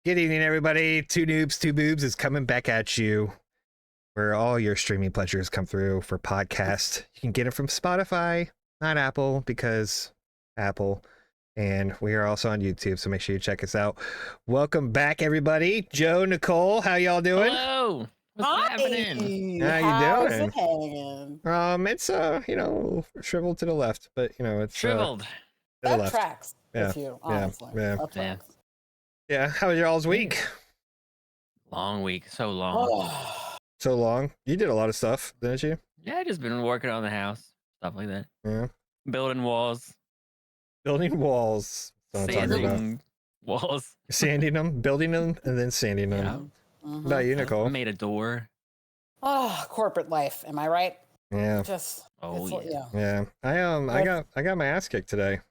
Good evening, everybody. Two Noobs, Two Boobs is coming back at you where all your streaming pleasures come through for podcasts. You can get it from Spotify, not Apple, because Apple. And we are also on YouTube, so make sure you check us out. Welcome back, everybody. Joe, Nicole, how y'all doing? Hello. What's happening? How you doing? It hanging? It's you know, shriveled to the left, but you know, it's Shriveled. to the That left. tracks Yeah. with you, honestly. Yeah. That tracks. Yeah, how was your all's week? Long week. So long. Oh. So long. You did a lot of stuff, didn't you? Yeah, I just been working on the house. Stuff like that. Yeah. Building walls. Building walls. That's what I'm talking about. Sanding walls. Sanding them, building them, and then sanding them. Yeah. What about you, I Nicole? made a door. Oh, corporate life. Am I right? Yeah. Just. Oh, yeah. Yeah. I got my ass kicked today.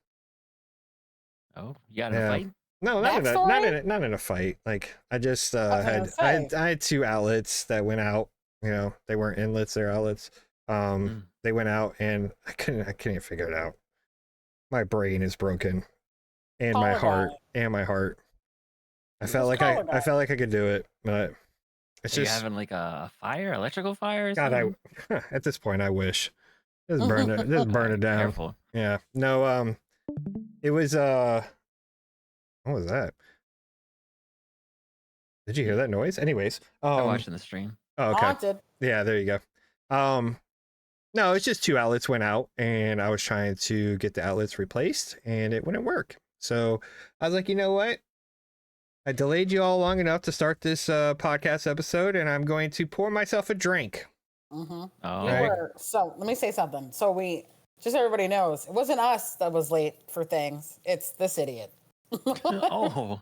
Oh, you got in Yeah. a fight? No, not in a fight. Like I just I had two outlets that went out. You know, they weren't inlets, they're outlets. They went out and I can't figure it out. My brain is broken. And my heart. I felt like I could do it, but it's Are you just having like a fire, electrical fire or God, something? at this point I wish. Just burn it down. Careful. Yeah. No, it was what was that? Did you hear that noise? Anyways, I'm watching the stream. Oh, okay. I did. Yeah, there you go. No, it's just two outlets went out and I was trying to get the outlets replaced and it wouldn't work. So I was like, you know what? I delayed you all long enough to start this podcast episode and I'm going to pour myself a drink. Oh. Right. So let me say something. So just so everybody knows, it wasn't us that was late for things. It's this idiot. Oh.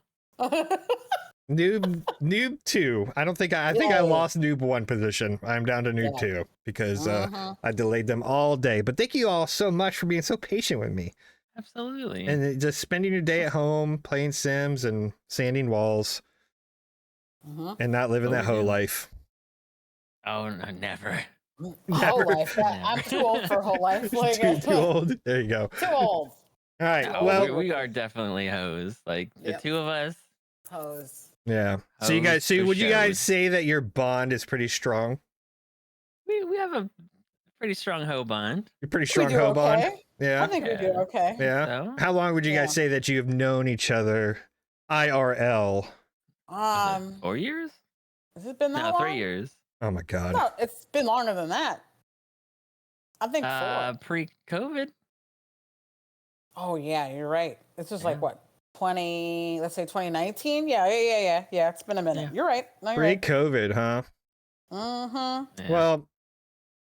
Noob 2. I think I lost noob 1 position. I'm down to noob 2 because I delayed them all day. But thank you all so much for being so patient with me. Absolutely. And just spending your day at home playing Sims and sanding walls and not living that hoe life. Oh, no, never. Whole life. I'm too old for whole life. Like, too old. There you go. Too old. All right. No, well, we are definitely hoes. Like the two of us. Pose. Yeah. So you Hoes guys, for would you guys shows. say that your bond is pretty strong? We have a pretty strong hoe bond. You're pretty strong We do hoe bond. okay. Yeah. I think we do okay. Yeah. So? How long would you guys say that you have known each other IRL? 4 years? Has it been that No, long? 3 years. Oh my God. No, it's been longer than that. I think 4. Pre-COVID. Oh yeah, you're right. This was like what, 2019? Yeah. It's been a minute. Yeah. You're right. No, you're right. Pre-COVID, huh? Mm-hmm. Yeah. Well,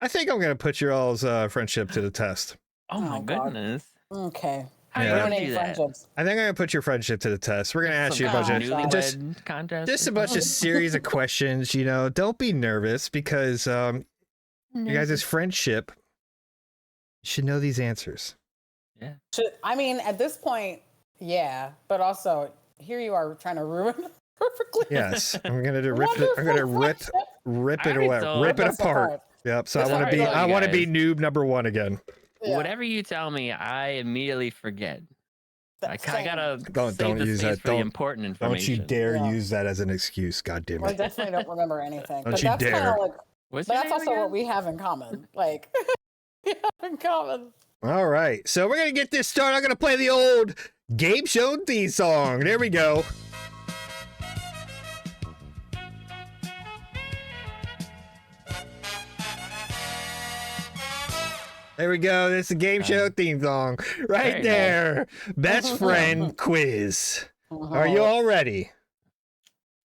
I think I'm gonna put your all's friendship to the test. Oh my God. goodness. Okay. How are you Yeah. gonna Ruining do that? friendships. I think I'm gonna put your friendship to the test. We're gonna ask you a Some bunch kind of newlywed contest. just a bunch of series of questions. You know, don't be nervous because you guys' friendship. You should know these answers. Yeah. I mean, at this point, yeah, but also here you are trying to ruin it perfectly. Yes, I'm gonna rip it. I'm gonna rip it away, rip it apart. Yep. So That's I want to be. alright, I want to be guys. noob number 1 again. Yeah. Whatever you tell me, I immediately forget. I Same. gotta Don't save the use space that. for the important information. Don't you dare Yeah. use that as an excuse. God damn I it. definitely don't remember anything. Don't But you that's kind dare. of like, What's but your that's name also again? what we have in common. Like, we have in common. All right, so we're gonna get this started. I'm gonna play the old game show theme song. There we go. There we go. This is a game show theme song right Very there. Best friend quiz. Are you all ready?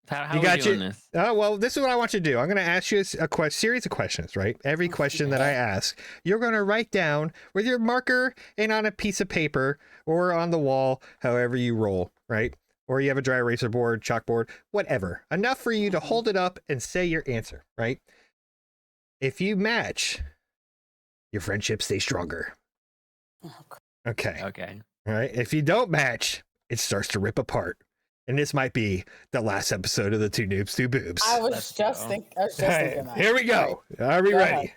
How You are got we doing your- this? Well, this is what I want you to do. I'm going to ask you a series of questions, right? Every question that I ask, you're going to write down with your marker and on a piece of paper or on the wall, however you roll, right? Or you have a dry eraser board, chalkboard, whatever. Enough for you to hold it up and say your answer, right? If you match, your friendship stays stronger. Okay. Okay. All right. If you don't match, it starts to rip apart. And this might be the last episode of the Two Noobs, Two Boobs. I was Let's just go. thinking. All right, here we go. Are we Go ready? ahead.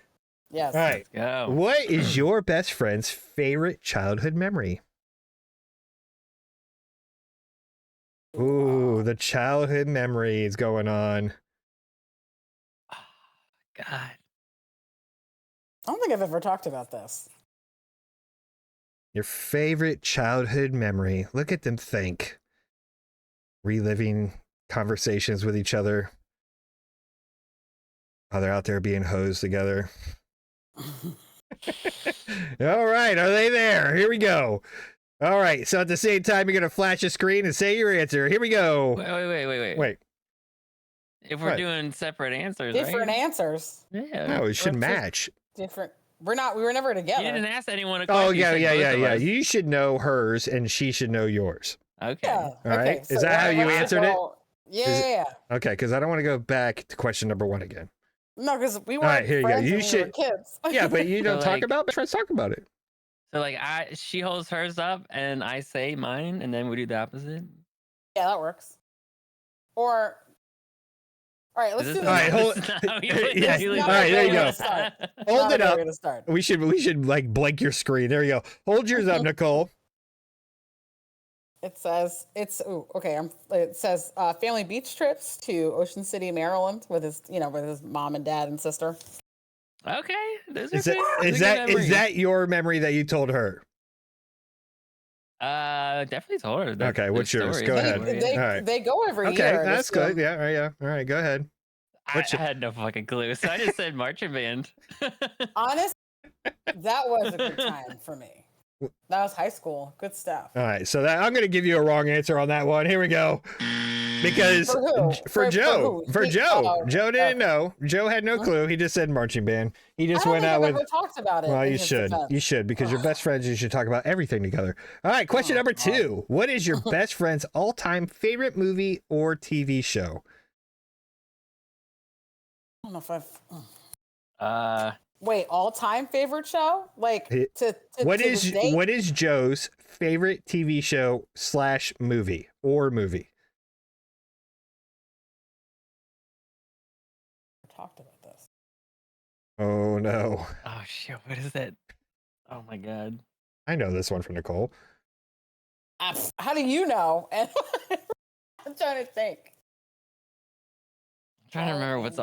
Yes. All right. Go. What is your best friend's favorite childhood memory? Ooh, the childhood memories going on. God. I don't think I've ever talked about this. Your favorite childhood memory. Look at them think. Reliving conversations with each other. Oh, they're out there being hosed together. All right, are they there? Here we go. All right, so at the same time, you're going to flash a screen and say your answer. Here we go. Wait. If we're What? doing separate answers, Different right? answers. Yeah. No, it should Or just match. Different. We were never You together. didn't ask anyone a question. Oh, you yeah, said yeah, both yeah, of yeah. us. You should know hers and she should know yours. Okay. Yeah. All right. Okay, Is that how you let's answered it? go- Yeah. Okay, because I don't want to go back to question number 1 again. No, because we All weren't right, here you go. friends You when we were should- kids. Yeah, but you don't So, talk like- about best friends. Talk about it. So like she holds hers up and I say mine and then we do the opposite. Yeah, that works. Or, all right, let's Is do this this. All right, hold- Yeah, all right, there you go. Start. Hold Not it a good up. way to start. We should like blank your screen. There you go. Hold yours up, Nicole. It says it says family beach trips to Ocean City, Maryland, with his mom and dad and sister. Okay, those Is are that good. is Those are that good is memories. that your memory that you told her? Definitely told her. Okay, what's yours? stories. Go They, ahead. they, All right. they go every Okay, year. that's to good. see 'em. Yeah, all right, yeah. All right, go ahead. I What's your- had no fucking clue, so I just said marching band. Honest, that was a good time for me. That was high school. Good stuff. All right, so that I'm going to give you a wrong answer on that one. Here we go. Because For who? for Joe, who? for He- Joe, oh, Joe didn't okay. know. Joe had no clue. He just said marching band. He I just don't went think out I've with. ever talked about it. Well, in you his should. defense. You should because you're best friends. You should talk about everything together. All right, question Oh, number God. 2. What is your best friend's all-time favorite movie or TV show? I don't know if I've. Uh, Wait, all-time favorite show? Like He- to What to is this date? what is Joe's favorite TV show / movie or movie? I talked about this. Oh no, oh shit, what is that? Oh my god. I know this one from Nicole. How do you know? And I'm trying to think. I'm trying to remember what's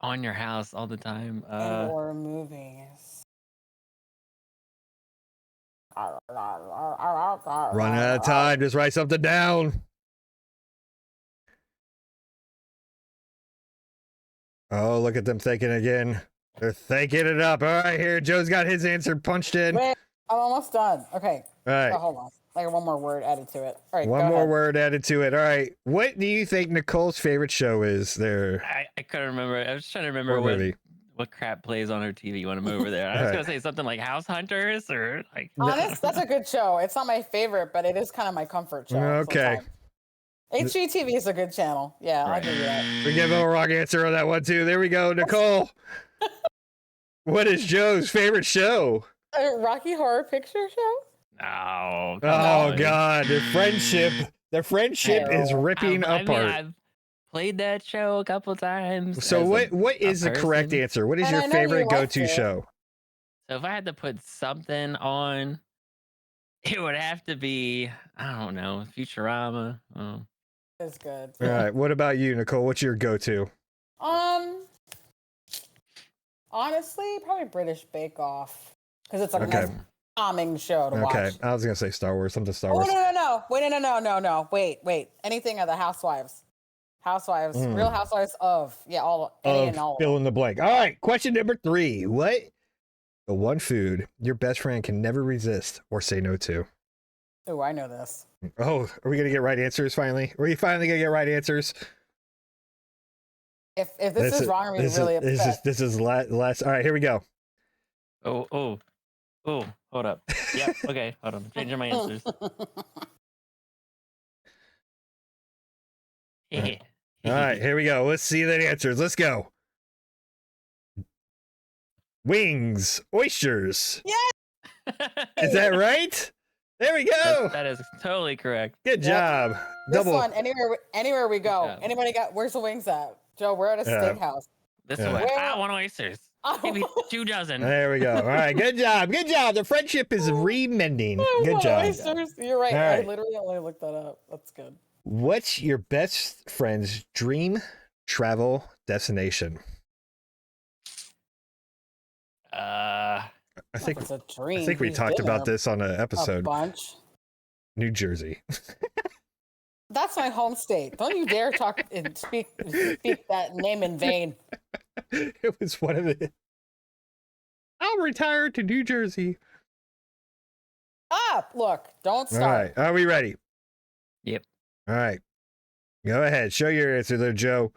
on your house all the time. And/or movies. Running out of time. Just write something down. Oh, look at them thinking again. They're thinking it up. All right, here. Joe's got his answer punched in. All Wait, I'm almost done. Okay. right. Oh, hold on. Like one more word added to it. All right. One go more ahead. word added to it. All right. What do you think Nicole's favorite show is there? I couldn't remember. I was trying to remember Or movie? what crap plays on her TV when I'm over there. I was Alright. gonna say something like House Hunters or like. Honest, that's a good show. It's not my favorite, but it is kind of my comfort show. Okay. sometimes. HGTV is a good channel. Yeah, I'll Right. give you that. We give him a wrong answer on that one, too. There we go. Nicole. What is Joe's favorite show? A Rocky Horror Picture Show? Oh, come Oh, on. God. The friendship is ripping I mean, apart. I've played that show a couple times. So as what a is the correct person. answer? What is And your I know you favorite liked go-to it. show? So if I had to put something on, it would have to be, I don't know, Futurama. Oh. It's good. All right. What about you, Nicole? What's your go-to? Honestly, probably British Bake Off. Because it's a Okay. nice calming show to Okay. watch. I was going to say Star Wars. Something Star Oh, Wars. no. Wait, no. Wait. Anything of the Housewives. Housewives. Mm. Real Housewives of. Yeah, any and all. Fill in the blank. All right. Question number 3. What the one food your best friend can never resist or say no to? Oh, I know this. Oh, are we going to get right answers finally? Are we finally going to get right answers? If this is wrong, I'm going to be really upset. This is last. All right, here we go. Oh, hold up. Yep, okay, hold on. I'm changing my answers. All right, here we go. Let's see the answers. Let's go. Wings, oysters. Is that right? There we go. That is totally correct. Good Yep. job. This Double. one, anywhere we go. job. Anybody got, where's the wings at? Joe, we're at a Yeah. steakhouse. This Yeah. one, Where- I want oysters. Give me 2 dozen. There we go. All right, good job. Good job. The friendship is remending. Oh, Good job. oysters. You're right. All I right. literally only looked that up. That's good. What's your best friend's dream travel destination? I think It's a dream. I think we He's talked been about there this on an a episode. bunch. New Jersey. That's my home state. Don't you dare talk and speak that name in vain. It was one of the. I'll retire to New Jersey. Look, don't All start. right, are we ready? Yep. All right, go ahead. Show your answer there, Joe.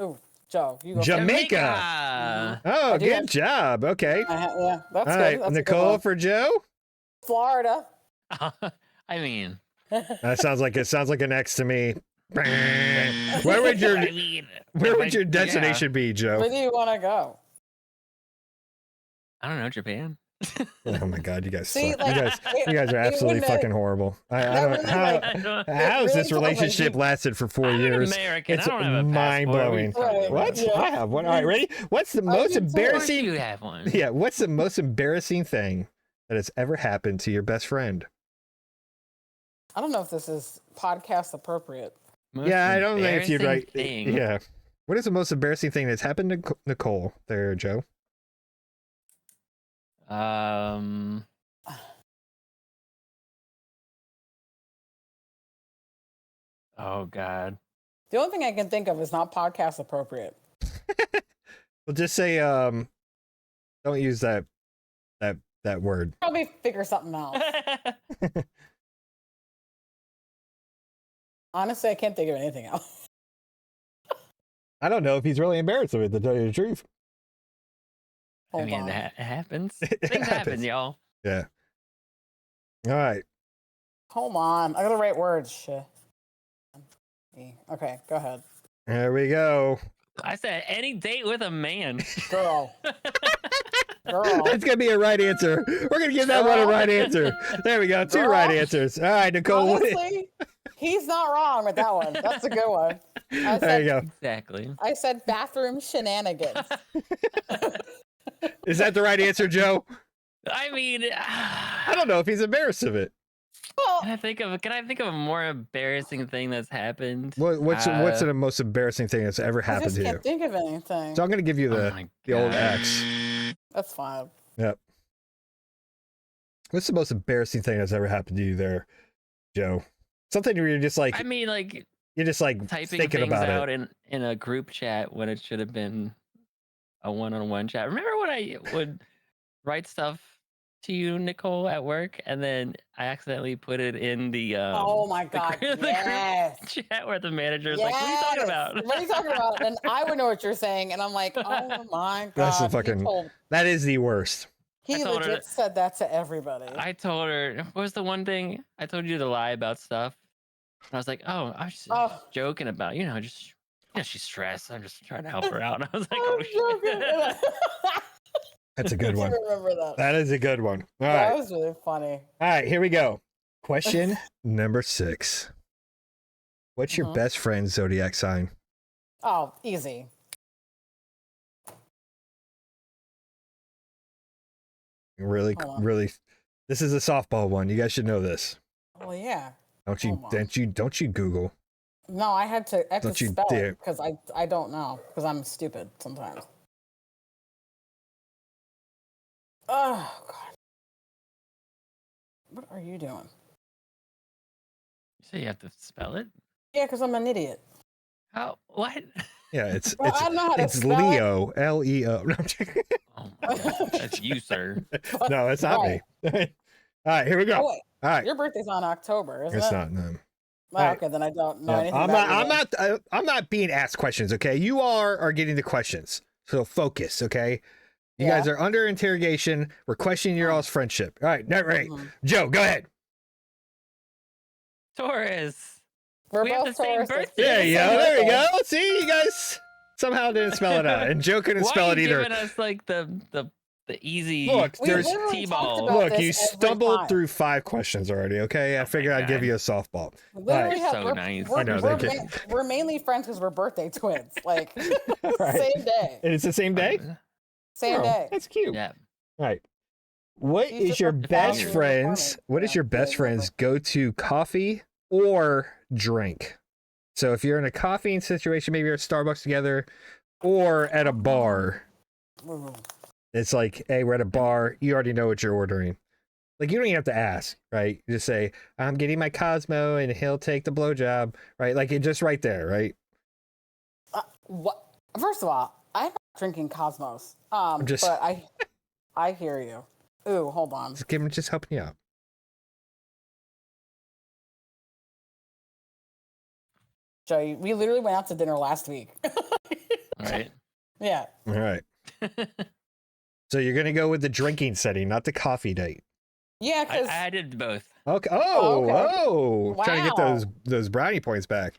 Ooh, Joe, you go. Jamaica. Oh, I do good have- job. Okay. Yeah, that's All good. right, That's a good Nicole one. for Joe. Florida. I mean, That sounds like an X to me. Where would your I mean, where would like, your destination be, Where Joe? do you want to go? I don't know, Japan. Oh my God, you guys See, suck. like, You guys are absolutely wouldn't fucking horrible. I that don't really, how like, I don't, how has really this sounds like relationship you- lasted for 4 I'm years? American. It's I don't have a mind-blowing. passport. Right. What? Yeah. I have one. All right, ready? What's the most do too. Of course embarrassing? you have one. Yeah, what's the most embarrassing thing that has ever happened to your best friend? I don't know if this is podcast appropriate. Most Yeah, I don't know if you'd embarrassing right. thing. Yeah. What is the most embarrassing thing that's happened to Nicole there, Joe? Oh God. The only thing I can think of is not podcast appropriate. Well, just say don't use that word. Probably figure something out. Honestly, I can't think of anything else. I don't know if he's really embarrassed of it, to tell you the truth. I Hold mean, on. it happens. It Things happen, happens. y'all. Yeah. All right. Hold on. I gotta write words. Shit. Okay, go ahead. There we go. I said any date with a man. Girl. Girl. That's gonna be a right answer. We're gonna give that one a right answer. There we go. Two Girl. right answers. All right, Nicole. Honestly, he's not wrong with that one. That's a good one. There you go. Exactly. I said bathroom shenanigans. Is that the right answer, Joe? I mean, I don't know if he's embarrassed of it. Well, Can I think of a more embarrassing thing that's happened? What's the most embarrassing thing that's ever I happened just to you? can't think of anything. So I'm gonna give you Oh the my old God. X. That's fine. Yep. What's the most embarrassing thing that's ever happened to you there, Joe? Something where you're just like I mean, like thinking typing things about out it. in a group chat when it should have been a one-on-one chat. Remember when I would write stuff to you, Nicole, at work, and then I accidentally put it in the Oh my God. the group Yes. chat where the manager's like, "What are you talking Yes. about?" What are you talking about? And I would know what you're saying. And I'm like, oh my God. That's the fucking- That is the worst. I He told her legit said that to everybody. I told her, what was the one thing I told you to lie about stuff? And I was like, oh, I was just Oh. joking about, just, she's stressed. I'm just trying to help her out. And I was like, I'm oh, shit. joking. That's a good I one. remember that. That is a good one. All That right. was really funny. All right, here we go. Question number 6. What's your Mhm. best friend's zodiac sign? Oh, easy. Really, Hold on. really. This is a softball one. You guys should know this. Well, yeah. Don't you? Hold on. Don't you Google? No, I had to Don't you spell dare. it because I don't know because I'm stupid sometimes. Oh God. What are you doing? So you have to spell it? Yeah, because I'm an idiot. How? What? Yeah, it's Well, I don't know how to it's spell it. Leo. Leo. No, I'm joking. Oh my God. That's you, sir. No, it's not me. All right, here we go. Oh, wait, All right, your birthday's on October, isn't it's it? not. No. Well, Alright. okay, then I don't know No, anything I'm about not. you I'm then. not. I'm not being asked questions. Okay, you are getting the questions. So focus. Okay, you Yeah. guys are under interrogation. We're questioning your all's friendship. All right, not right. Mhm. Joe, go ahead. Taurus. We're We have both the same Tauruses. birthday. There you Yeah, go. There you Okay. go. See, you guys somehow didn't spell it out, and Joe couldn't Why spell are it you either. giving us like the easy? Look, We there's literally talked T-ball. about look. this You every stumbled time. through 5 questions already. Okay, I Oh my figured I'd give God. you a softball. We literally You're have, so we're, nice. We're, I know, we're, thank you. we're mainly friends because we're birthday twins. Like All right. same day, And it's the same day. same Oh, day. That's cute. Yeah. All right. What She's is just your a best founder. friend's? What is Yeah. your best friend's go-to coffee or drink. So if you're in a coffee situation, maybe you're at Starbucks together, or at a bar. Ooh. It's like, hey, we're at a bar. You already know what you're ordering. Like, you don't even have to ask, right? You just say, I'm getting my Cosmo and he'll take the blowjob, right? Like, it's just right there, right? What? First of all, I'm not drinking Cosmos. just- But I hear you. Ooh, hold on. Just helping you out. Joe, we literally went out to dinner last week. All right. Yeah. All right. So you're going to go with the drinking setting, not the coffee date. Yeah, because I did both. Okay. Oh, okay. Oh. Trying to get Wow. those brownie points back.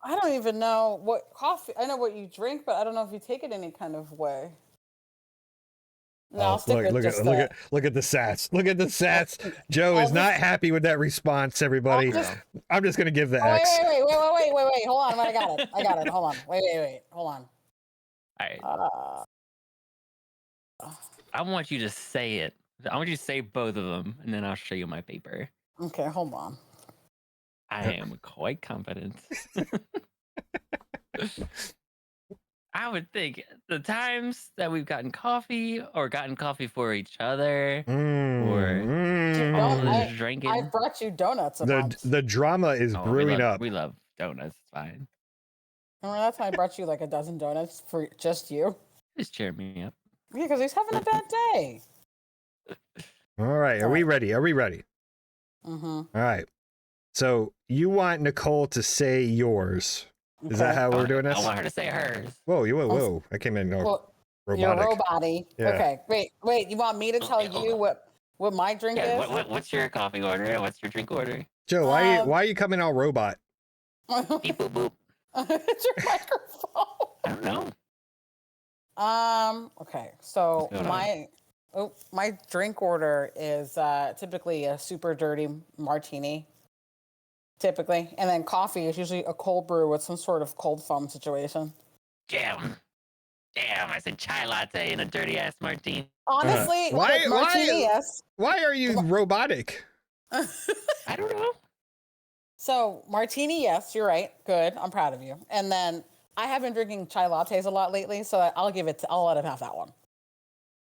I don't even know what coffee. I know what you drink, but I don't know if you take it any kind of way. No, I'll stick with look just at the. look at the sats. Look at the sats. Joe I'll is not just- happy with that response, everybody. I'll just- I'm just going to give the Oh, X. wait. Hold on. I got it. Hold on. Wait. Hold on. All right. I want you to say it. I want you to say both of them, and then I'll show you my paper. Okay, hold on. I am quite confident. I would think the times that we've gotten coffee or gotten coffee for each other all I- this drinking. I brought you donuts a bunch. The drama is Oh, brewing up. We love donuts. It's fine. Remember that time I brought you like a dozen donuts for just you? Just cheer me up. Yeah, because he's having a bad day. All right. Are we ready? Mm-hmm. All right. So you want Nicole to say yours. Is that how we're doing this? I want her to say hers. Whoa. I came in Well, robotic. you're robot-y. Yeah. Okay, wait. You want me to tell Okay, hold you on. what my drink Yeah, is? what's your coffee order? What's your drink order? Joe, why are you coming all robot? Beep boop boop. It's your microphone. I don't know. Okay. So What's going my drink order is typically a super dirty martini. Typically, and then coffee is usually a cold brew with some sort of cold foam situation. Damn, I said chai latte and a dirty ass martini. Honestly, Why- martini, yes. Why are you robotic? I don't know. So martini, yes, you're right. Good, I'm proud of you. And then I have been drinking chai lattes a lot lately, so I'll let him have that one.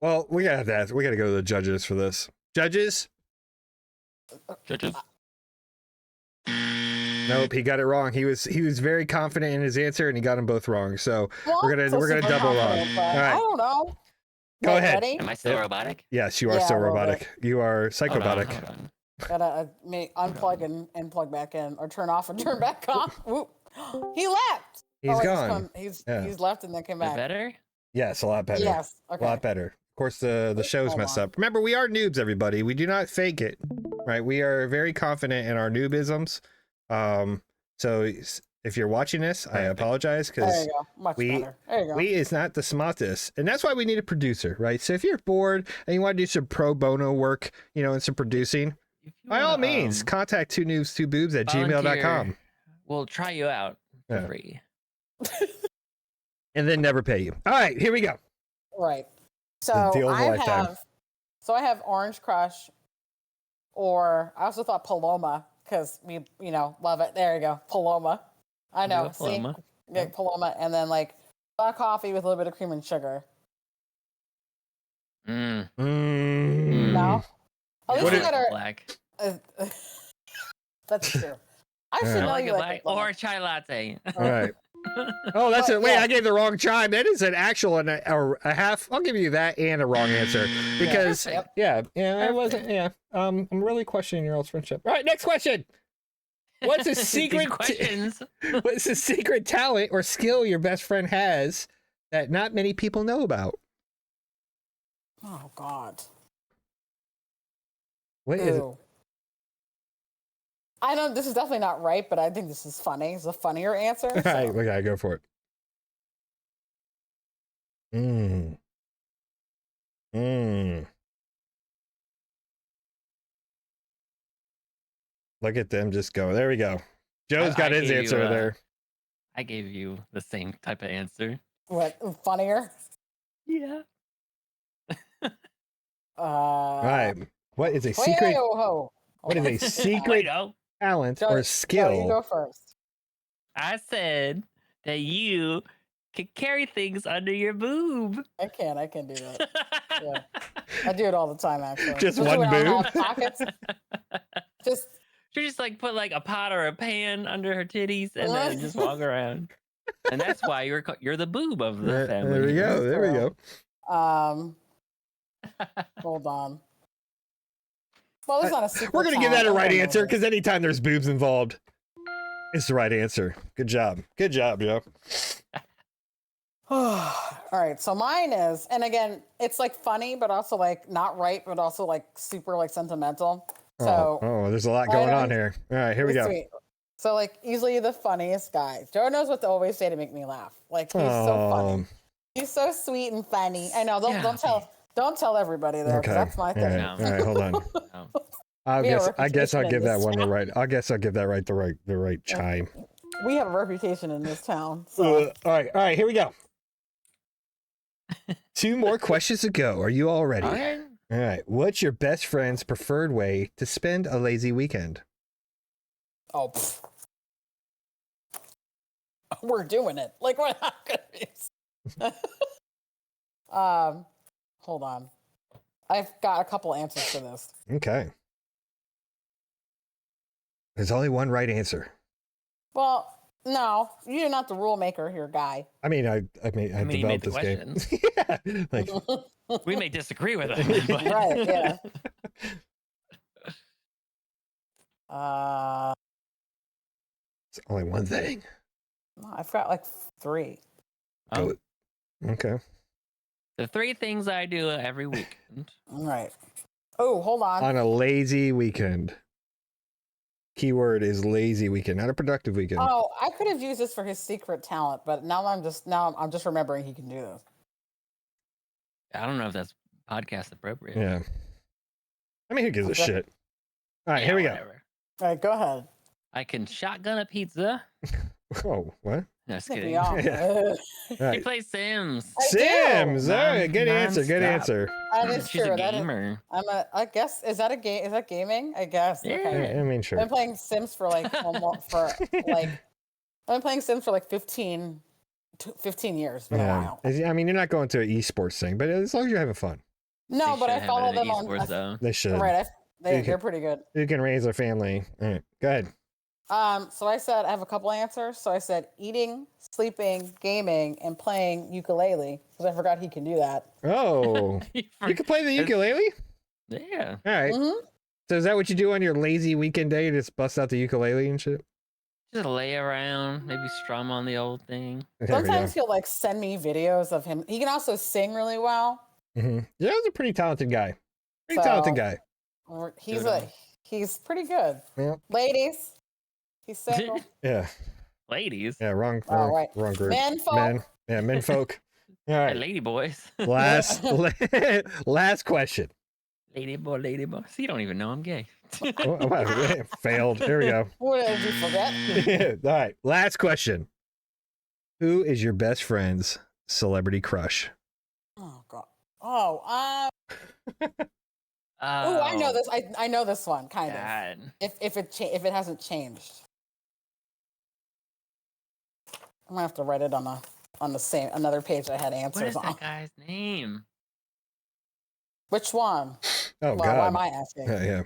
Well, we gotta have to ask. We gotta go to the judges for this. Judges? Judges. Nope, he got it wrong. He was very confident in his answer, and he got them both wrong. So Well, we're gonna super double wrong. confident, but All right. I don't know. Go Wait, ahead. Ready? Am I still robotic? Yes, you are Yeah, still a little robotic. You are psychobotic. Hold on. Gotta unplug and plug back in, or turn off and turn back on. Whoop. He left. He's wait, gone. He's Yeah. left and then came Is it back. better? Yes, a lot better. Yes. A Okay. lot better. Of course, the show's Hold messed on. up. Remember, we are noobs, everybody. We do not fake it, right? We are very confident in our noobisms. So if you're watching this, I Perfect. apologize There because you go. Much we- better. There you go. we is not the smartest, and that's why we need a producer, right? So if you're bored and you want to do some pro bono work, and some producing, If you by all wanna, means, contact 2noobs2boobs at gmail.com, volunteer, we'll try you out for Yeah. free. and then never pay you. All right, here we go. Right. So deal of a lifetime. I have Orange Crush, or I also thought Paloma because we love it. There you go, Paloma. I know. Do a Paloma. See, yeah, Paloma, and then like black coffee with a little bit of cream and sugar. Mm. No, at least What you is- got our. Black. That's true. I Yeah. should I know like you a like black it. or chai latte. All right. Oh, that's But, it. Wait, yeah. I gave the wrong chime. That is an actual and a half. I'll give you that and a wrong answer because Perfect. I wasn't. Yeah, I'm really questioning your old friendship. All right, next question. What's a These secret? questions? What's a secret talent or skill your best friend has that not many people know about? Oh God. What is it? Ew. I know this is definitely not right, but I think this is funny. It's a funnier answer. All right, so- we gotta go for it. Look at them just go. There we go. Joe's I got his gave you, answer there. I gave you the same type of answer. What funnier? Yeah. All All right. What is a Wait, secret? whoa. What is a secret? Oh, talent, Joe, or Joe, you skill? go first. I said that you could carry things under your boob. I can do that. Yeah. I do it all the time, actually. Just Especially one when I don't boob? have pockets. Just She just like put like a pot or a pan under her titties and then just walk around. And that's why you're the boob of the family. There we go. There we go. Hold on. Well, it's not a secret. We're gonna give that a talent. right Everyone knows answer it. because anytime there's boobs involved, it's the right answer. Good job. Good job, Joe. All right, so mine is, and again, it's like funny, but also like not right, but also like super like sentimental. So oh, there's a lot going on here. All right, here we go. sweet. So like easily the funniest guy. Joe knows what to always say to make me laugh. Like he's so funny. He's so sweet and funny. I know. Don't tell everybody there. Okay. That's my thing. All right, hold on. No. I guess I'll reputation in give that this one the town. right. I guess I'll give that right the right chime. We have a reputation in this town. So All right, here we go. 2 more questions to go. Are you all ready? Okay. All right. What's your best friend's preferred way to spend a lazy weekend? oh, pfft. We're doing it. Like we're not gonna be. Hold on. I've got a couple answers to this. Okay. There's only one right answer. Well, no, you're not the rule maker here, guy. I mean, I you made developed the this game. questions. Yeah. Like, We may disagree with it. But... Right, yeah. Uh, it's only one thing. I've got like 3. Oh, Okay. the 3 things I do every weekend. All right. Oh, hold on. On a lazy weekend. Keyword is lazy weekend, not a productive weekend. Oh, I could have used this for his secret talent, but now I'm just remembering he can do this. I don't know if that's podcast appropriate. Yeah. I mean, who gives a Okay. shit? All right, Yeah, here we whatever. All right, go ahead. I can shotgun a pizza. go. Oh, what? No, just Piss me kidding. off. Yeah. Ugh. All She right. plays Sims. I do. Sims. All right, good answer. Good Non-stop. answer. That is She's true. a That is, gamer. I guess is that a game? Is that gaming? I guess. Yeah. Okay. I mean, I've sure. been playing Sims for like almost for like I've been playing Sims for like 15 years. Been a Yeah. while. I mean, you're not going to an esports thing, but as long as you're having fun, No, They but should I have follow it in them on. esports, though. they should. Right, You they're pretty good. You can raise a family. All right, go ahead. So I said I have a couple answers. So I said eating, sleeping, gaming, and playing ukulele because I forgot he can do that. Oh, you can play the ukulele? Yeah. All right. Mhm. So is that what you do on your lazy weekend day? You just bust out the ukulele and shit? Just lay around, maybe strum on the old thing. There we go. Sometimes he'll like send me videos of him. He can also sing really well. Yeah, he's a pretty talented guy. Pretty So- talented guy. He's pretty good. Yeah. Ladies, he's single. Yeah. Ladies. Yeah. Wrong right. group. Men folk. Men. Yeah. Men folk. All Hey, right. lady boys. Last question. Lady boy, lady boy. See, you don't even know I'm gay. Oh, wow, failed. Here we go. What did you forget? All right. Last question. Who is your best friend's celebrity crush? Oh god. Oh, I know this. I know this one kind of. God. If it hasn't changed, I'm gonna have to write it on the same another page I had What answers is on. that guy's name? Which one? Oh, Why God. am I asking? Yeah.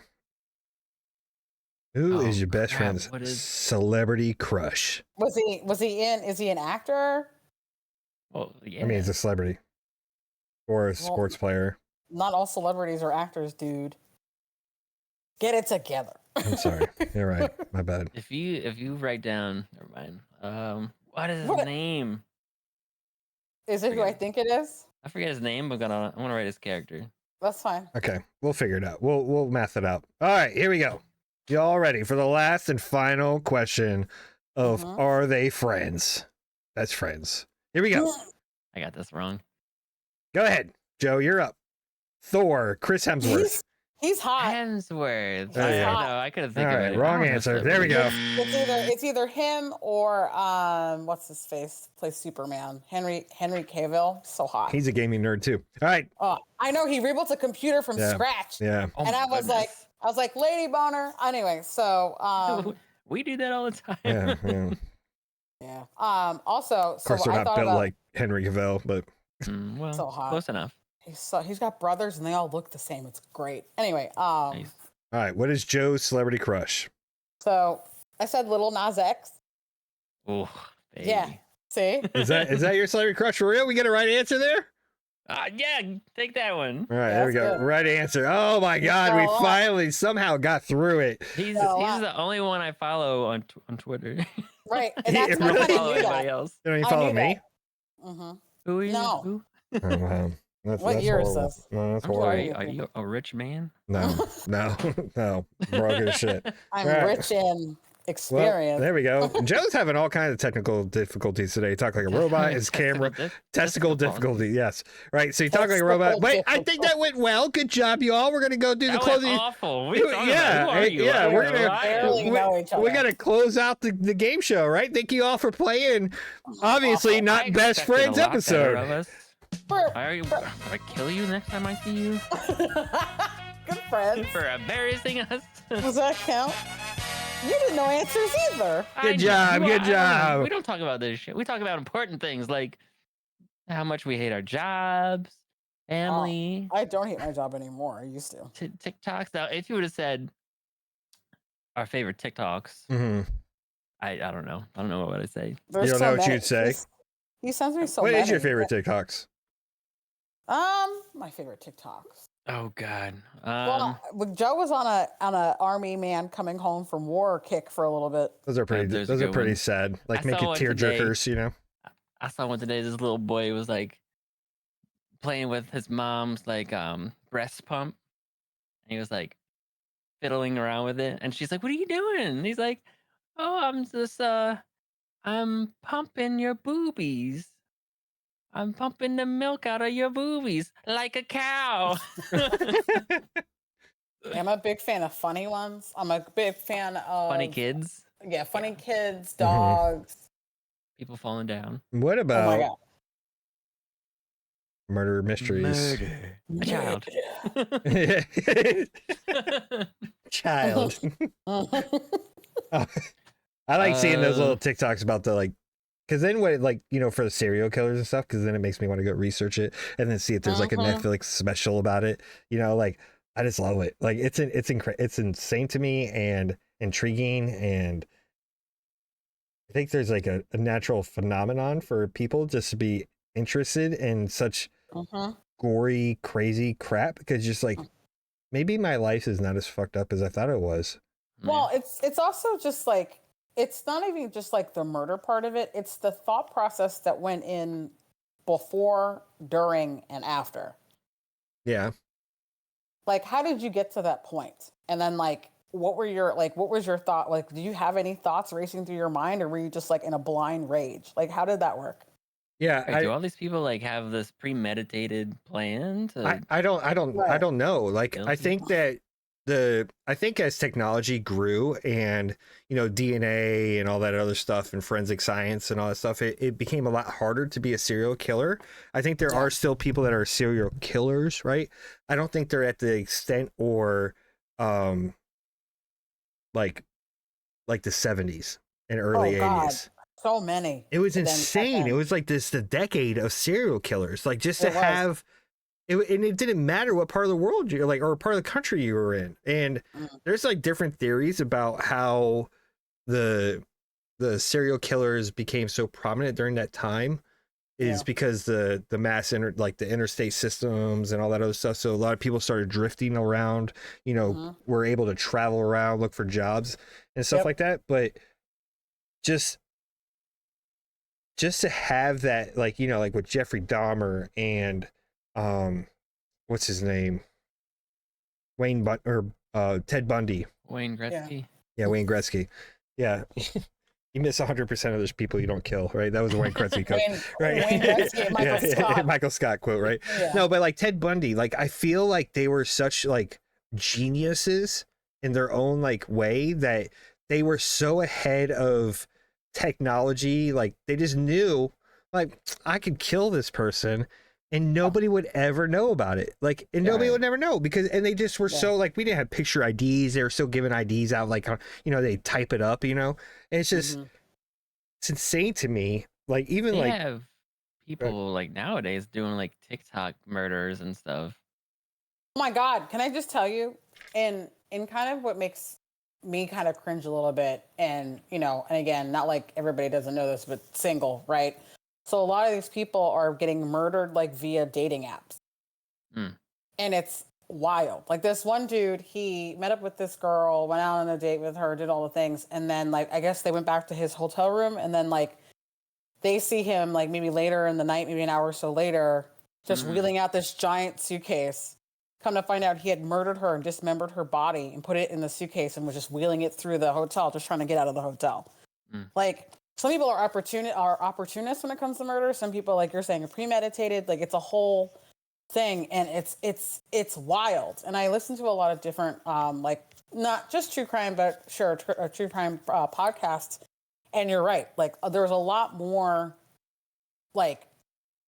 Who is Oh, your best crap. friend's What is- celebrity crush? Was he in? Is he an actor? Well, yeah. I mean, he's a celebrity or a sports player. Not all celebrities are actors, dude. Get it together. I'm sorry. You're right. My bad. If you write down, never mind. What is his What- name? Is it who I Forget it. think it is? I forget his name, but I want to write his character. That's fine. Okay. We'll figure it out. We'll math it out. All right. Here we go. Y'all ready for the last and final question of Mhm. Are they friends? Best friends. Here we go. I got this wrong. Go ahead. Joe, you're up. Thor, Chris Hemsworth. He's hot. Hemsworth. Oh, yeah. I know. I could have All think of right. it. Wrong answer. There we go. It's either him or what's his face plays Superman. Henry Cavill. So hot. He's a gaming nerd too. All right. I know he rebuilt a computer from Yeah. scratch. Yeah. Oh And my I was like, goodness. I was like, lady boner. Anyway, so we do that all the time. Yeah, yeah. yeah. Also, Of course, they're I not thought built about like Henry Cavill, but Well, so hot. close enough. He's got brothers and they all look the same. It's great. Anyway, Nice. all right. What is Joe's celebrity crush? so I said Little Nas X. Oh, baby. Yeah. See? Is that your celebrity crush for real? We get a right answer there? Yeah, take that one. All right, Yeah, there we that's go. good. Right answer. Oh my God, we So, finally somehow got through it. He's So, the only one I follow on Twitter. Right. And Yeah, that's I really? don't I follow knew anybody that. else. You don't even I follow knew me? Mm-hmm. Who are you? No. Who? Oh, wow. What year is horrible. this? No, that's I'm horrible. sorry. Are you a rich man? No, no, broken as shit. I'm Right. rich in Well, experience. there we go. Joe's having all kinds of technical difficulties today. Talk like a robot, his camera, testicle difficulty. Yes. Right. So you talk like a robot. Wait, I think that went well. Good job, you all. We're going to go do the That closing. went awful. What are you talking Yeah, about? Who are you? yeah, I we're don't gonna- know. I am. barely know each other. We got to close out the game show, right? Thank you all for playing. Obviously, I not best expected a friends lot better episode. of us. For- Will I kill you next time I see you Good friends. for embarrassing us? Does that count? You didn't know answers either. Good job, good job. We don't talk about this shit. We talk about important things like how much we hate our jobs, family, I don't hate my job anymore. I used to. TikToks. Now, if you would have said our favorite TikToks, Mm-hmm. I don't know. I don't know what I'd say. There's don't so know what many. you'd say? He sends me so What many. is your favorite TikToks? My favorite TikToks. Oh God. Well, Joe was on a army man coming home from war kick for a little bit. Those are pretty. there's a Those are good pretty one. sad. Like I make saw it one tear today. jerkers. You know. I saw one today. This little boy was like playing with his mom's like breast pump, and he was like fiddling around with it, and she's like, "What are you doing?" And he's like, "Oh, I'm just I'm pumping your boobies. I'm pumping the milk out of your boobies like a cow." I'm a big fan of funny ones. I'm a big fan of Funny kids, Yeah, funny kids, Mhm. dogs. people falling down. What Oh my about god. murder mysteries? A child. Child. I like seeing those little TikToks about the like, because then what, like, you know, for the serial killers and stuff, because then it makes me want to go research it and then see if there's like a Netflix special about it. You know, like I just love it. Like it's insane to me and intriguing, and I think there's like a natural phenomenon for people just to be interested in such gory, crazy crap, because just like maybe my life is not as fucked up as I thought it was. Well, it's also just like, it's not even just like the murder part of it. It's the thought process that went in before, during, and after. Yeah. Like, how did you get to that point? And then like, what was your thought? Like, do you have any thoughts racing through your mind, or were you just like in a blind rage? Like, how did that work? Yeah. Wait, do all these people like have this premeditated plan to I don't know. Like, kill I think people? that I think as technology grew and, you know, DNA and all that other stuff and forensic science and all that stuff, it became a lot harder to be a serial killer. I think there are still people that are serial killers, right? I don't think they're at the extent or like the 70s and early 80s. So many. It was And then insane. It was like the decade of serial killers. Like just to have and it didn't matter what part of the world you're like, or part of the country you were in. And there's like different theories about how the serial killers became so prominent during that time is because the mass like the interstate systems and all that other stuff. So a lot of people started drifting around, you know, were able to travel around, look for jobs and stuff like that. But just to have that, like, you know, like with Jeffrey Dahmer and what's his name? Ted Bundy. Wayne Gretzky? Yeah, Wayne Gretzky. Yeah. You miss 100% of those people you don't kill, right? That was a Wayne Gretzky quote, right? Wayne Gretzky, Michael Scott. Michael Scott quote, right? Yeah. No, but like Ted Bundy, like I feel like they were such like geniuses in their own like way that they were so ahead of technology. Like they just knew, like, I could kill this person and nobody would ever know about it. Like, and nobody would never know because, and they just were so like, we didn't have picture IDs. They were still giving IDs out, like, you know, they type it up, you know, and it's just, it's insane to me. Like, even They like, have people like nowadays doing like TikTok murders and stuff. Oh my God, can I just tell you, in kind of what makes me kind of cringe a little bit, and you know, and again, not like everybody doesn't know this, but single, right? So a lot of these people are getting murdered like via dating apps. And it's wild. Like this one dude, he met up with this girl, went out on a date with her, did all the things, and then like I guess they went back to his hotel room, and then like they see him like maybe later in the night, maybe an hour or so later, just wheeling out this giant suitcase. Come to find out he had murdered her and dismembered her body and put it in the suitcase and was just wheeling it through the hotel, just trying to get out of the hotel. Like some people are opportunists when it comes to murder. Some people, like you're saying, are premeditated. Like it's a whole thing, and it's wild. And I listen to a lot of different, like not just true crime, but true crime podcasts. And you're right. Like there's a lot more, like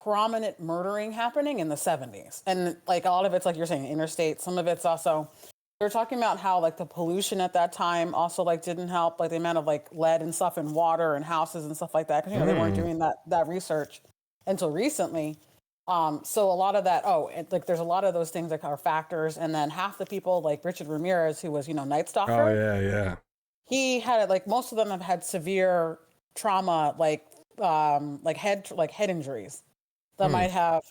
prominent murdering happening in the 70s, and like a lot of it's like you're saying interstate. Some of it's also they're talking about how like the pollution at that time also like didn't help, like the amount of like lead and stuff in water and houses and stuff like that, because you know they weren't doing that research until recently. So a lot of that, like there's a lot of those things that are factors. And then half the people like Richard Ramirez, who was, you know, Night Stalker. oh yeah, He had like most of them have had severe trauma, like head injuries that might have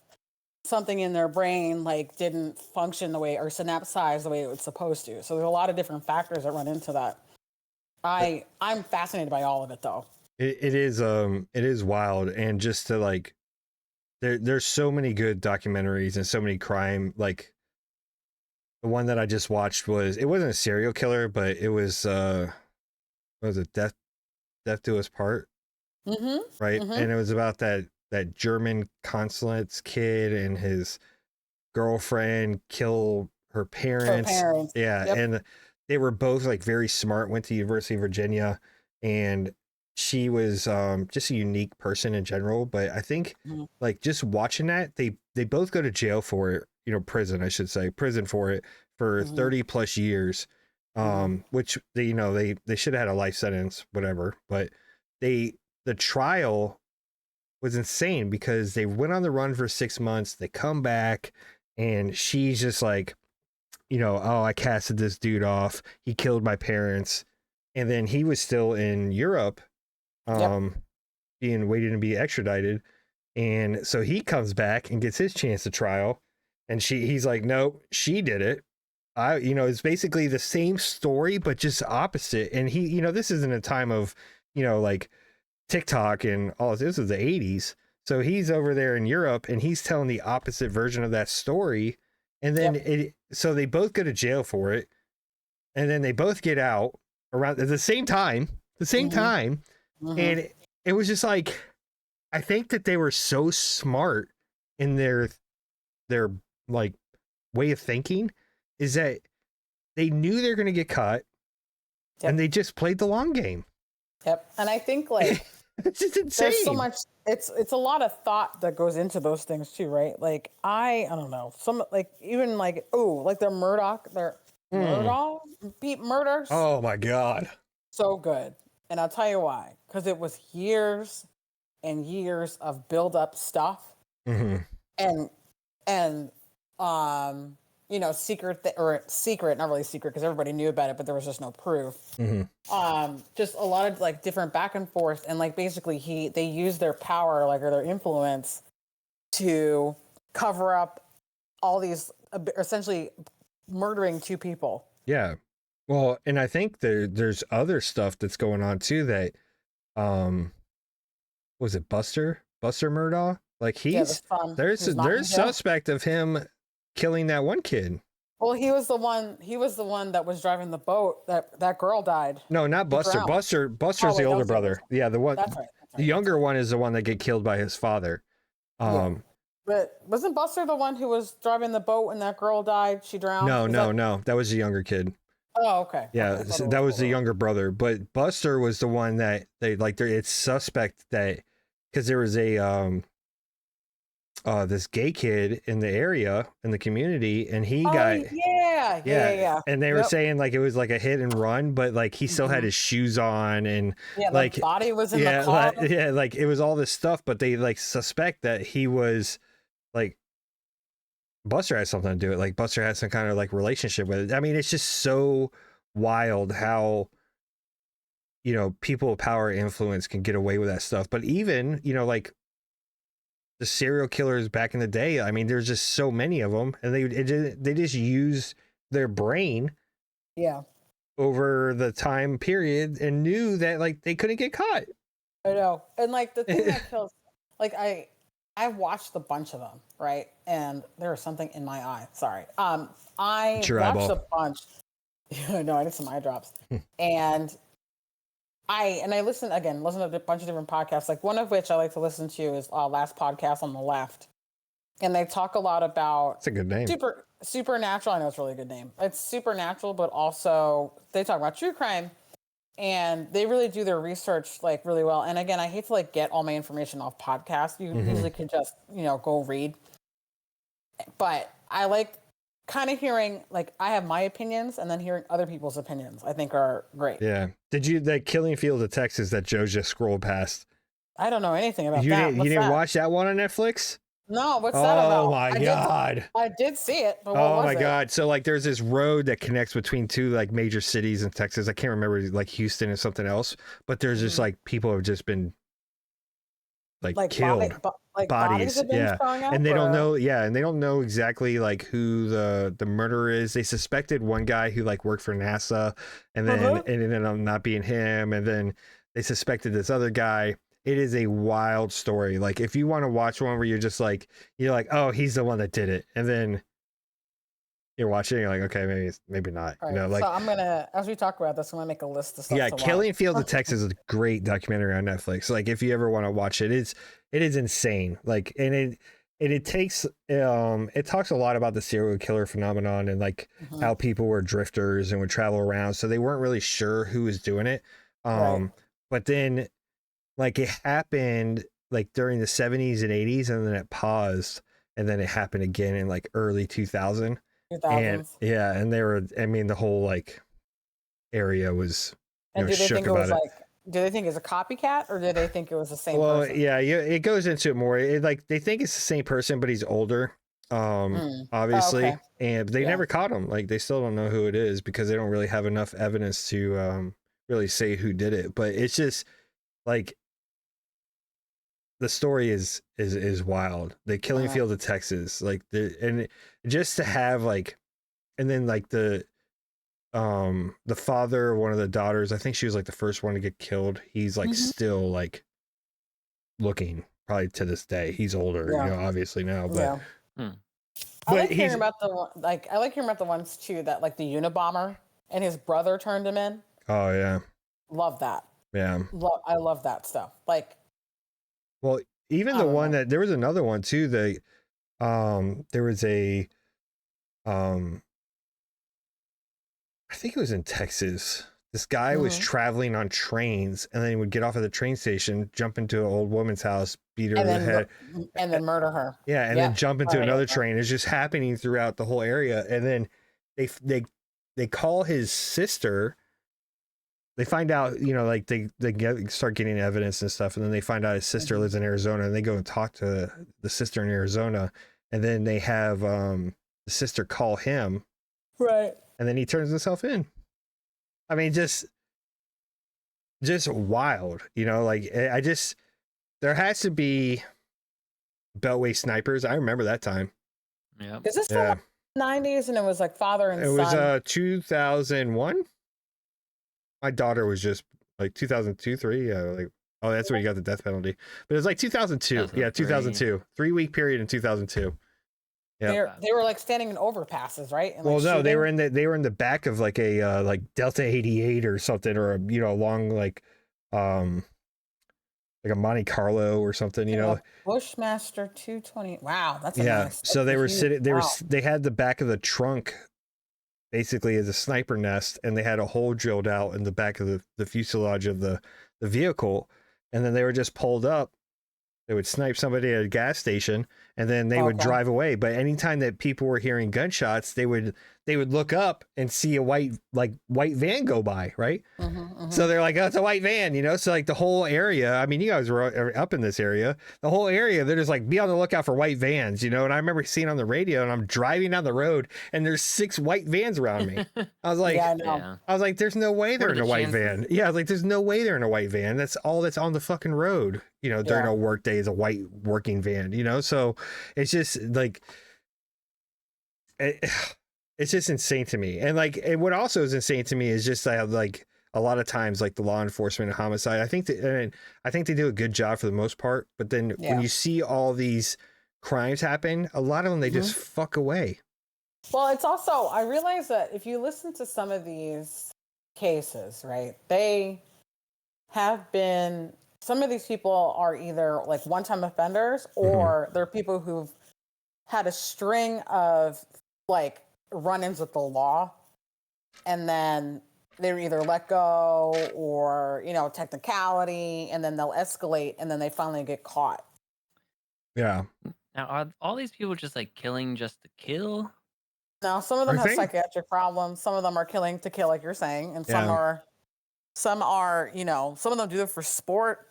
something in their brain like didn't function the way or synapsize the way it was supposed to. So there's a lot of different factors that run into that. I'm fascinated by all of it though. it is wild, and just to like, there's so many good documentaries and so many crime. Like the one that I just watched it wasn't a serial killer, but it was what was it, death do us part, right? And it was about that German consulate's kid and his girlfriend kill her parents. Yeah, and they were both like very smart, went to University of Virginia, and she was just a unique person in general. But I think like just watching that, they both go to jail for it, you know, prison, I should say, prison for it for 30 plus years, which they, you know, they should have had a life sentence, whatever. But the trial was insane because they went on the run for 6 months. They come back and she's just like, you know, oh, I casted this dude off. He killed my parents. And then he was still in Europe, being waiting to be extradited. And so he comes back and gets his chance to trial. And he's like, no, she did it. You know, it's basically the same story, but just opposite. And he, you know, this isn't a time of, you know, like TikTok and all this was the 80s. So he's over there in Europe and he's telling the opposite version of that story. And then so they both go to jail for it. And then they both get out around at the same time, And it was just like, I think that they were so smart in their like way of thinking, is that they knew they're going to get caught and they just played the long game. And I think like it's just insane. There's so much. It's a lot of thought that goes into those things too, right? Like I don't know. Some like even like like their Murdoch, murders. Oh my God, so good. And I'll tell you why. Because it was years and years of build up stuff, and you know, secret, not really secret because everybody knew about it, but there was just no proof. Just a lot of like different back and forth, and like basically they use their power, like, or their influence to cover up all these, essentially murdering two people. Yeah. Well, and I think there's other stuff that's going on too that, was it Buster Murdaugh? Like there's suspect of him killing that one kid. Well, he was the one that was driving the boat that girl died. No, not Buster. Buster's the older brother. Yeah, the one. That's right. The younger one is the one that get killed by his father. But wasn't Buster the one who was driving the boat and that girl died? She drowned? No. That was the younger kid. Oh, okay. Yeah, okay. That was the younger brother. But Buster was the one that they like. It's suspect that because there was a this gay kid in the area, in the community, and he Oh got yeah. and they were Yep. saying like it was like a hit and run, but like he still had his shoes on, and Yeah, the like body was in the car. like it was all this stuff, but they like suspect that he was like Buster has something to do with it. Like Buster has some kind of like relationship with it. I mean, it's just so wild how, you know, people with power and influence can get away with that stuff. But even, you know, like the serial killers back in the day, I mean, there's just so many of them, and they just use their brain Yeah, over the time period and knew that like they couldn't get caught. I know. And like the thing that kills, like I watched a bunch of them, right? And there was something in my eye. Sorry. I It's your watched eyeball. a bunch. Yeah, no, I did some eye drops. And I listen to a bunch of different podcasts. Like one of which I like to listen to is Last Podcast on the Left, and they talk a lot about It's a good name. supernatural. I know it's a really good name. It's supernatural, but also they talk about true crime, and they really do their research like really well. And again, I hate to like get all my information off podcasts. You usually can just go read, but I like kind of hearing, like, I have my opinions and then hearing other people's opinions, I think are great. Yeah. Did you the Killing Field of Texas that Joe just scrolled past? I don't know anything about You that. didn't What's you didn't that? watch that one on Netflix? No, what's that about? Oh my god. I did see it, but what Oh was my it? god. So like there's this road that connects between two like major cities in Texas. I can't remember, like Houston and something else, but there's just like people have just been like killed. Bodies have been Yeah. showing up, And they don't or- know, yeah, and they don't know exactly like who the murderer is. They suspected one guy who like worked for NASA, and then Uh-huh. and it ended up not being him, and then they suspected this other guy. It is a wild story. Like if you want to watch one where you're like, oh, he's the one that did it, and then you're watching, you're like, okay, maybe not. All You know, right, like so I'm gonna, as we talk about this, I'm gonna make a list of stuff yeah, to Killing watch. Fields of Texas is a great documentary on Netflix. Like if you ever want to watch it, it is insane. Like it takes it talks a lot about the serial killer phenomenon and like Mhm. how people were drifters and would travel around, so they weren't really sure who was doing it. Right. But then like it happened like during the 70s and 80s, and then it paused, and then it happened again in like early 2000. And 2000s. yeah, and they were, I mean, the whole like area was, And do they shook think it about was it. like? Do they think it's a copycat, or do they think it was the same Well, person? yeah, it goes into it more. It, like they think it's the same person, but he's older, Mm. obviously, Oh, okay. and they Yeah. never caught him. Like they still don't know who it is because they don't really have enough evidence to really say who did it. But it's just like the story is wild. The Killing Uh-huh. Field of Texas, like and just to have like, and then like the father of one of the daughters, I think she was like the first one to get killed. He's like Mhm. still like looking probably to this day. He's older, Yeah. you know, obviously now, but Yeah. Hmm. I but like hearing he's about I like hearing about the ones too that like the Unabomber and his brother turned him in. oh yeah, Love that. yeah. I love that stuff. Like, Well, even I the don't one know. that there was another one too. There was a I think it was in Texas. This guy was Mhm. traveling on trains, and then he would get off at the train station, jump into an old woman's house, beat her and over the then head. and then murder her. Yeah, and then Yep. jump into Alright, another okay. train. It's just happening throughout the whole area. And then they call his sister. They find out, you know, like start getting evidence and stuff, and then they find out his sister Mhm. lives in Arizona, and they go and talk to the sister in Arizona, and then they have the sister call him, Right. and then he turns himself in. I mean, just wild, you know. Like I just there has to be Beltway snipers. I remember that time. Yeah. Is this Yeah. from the 90s and it was like father and It was son? 2001. My daughter was just like 2002, 3. Yeah, like oh, that's when you got the death penalty. But it was like 2002. Yeah, 2003. 2002. 3-week period in 2002. Yeah. They were like standing in overpasses, right? And, Well, like, no, they were shooting? in the back of like a like Delta 88 or something, or a, you know, long like a Monte Carlo or something, you know. A Bushmaster 220. Wow, that's a Yeah. nice. So That's they a were huge- sitting wow. they had the back of the trunk basically as a sniper nest, and they had a hole drilled out in the back of the fuselage of the vehicle, and then they were just pulled up. They would snipe somebody at a gas station, and then they would drive away. But anytime that people were hearing gunshots, they would look up and see a white van go by, right? So they're like, oh, it's a white van, you know? So like the whole area, I mean, you guys were up in this area, the whole area, they're just like, be on the lookout for white vans, you know? And I remember seeing on the radio, and I'm driving down the road, and there's 6 white vans around me. I was like, I was like, there's no way they're in a white van. Yeah, I was like, there's no way they're in a white van. That's all that's on the fucking road, you know, during a work day is a white working van, you know? So it's just like, it's just insane to me. And like, and what also is insane to me is just like a lot of times, like the law enforcement and homicide, I think they do a good job for the most part. But then when you see all these crimes happen, a lot of them, they just fuck away. Well, it's also, I realize that if you listen to some of these cases, right, they have been, some of these people are either like one-time offenders, or they're people who've had a string of like run-ins with the law, and then they're either let go or, you know, technicality, and then they'll escalate, and then they finally get caught. Yeah. Now, are all these people just like killing just to kill? Now, some of them have psychiatric problems. Some of them are killing to kill, like you're saying, and some are, you know, some of them do it for sport.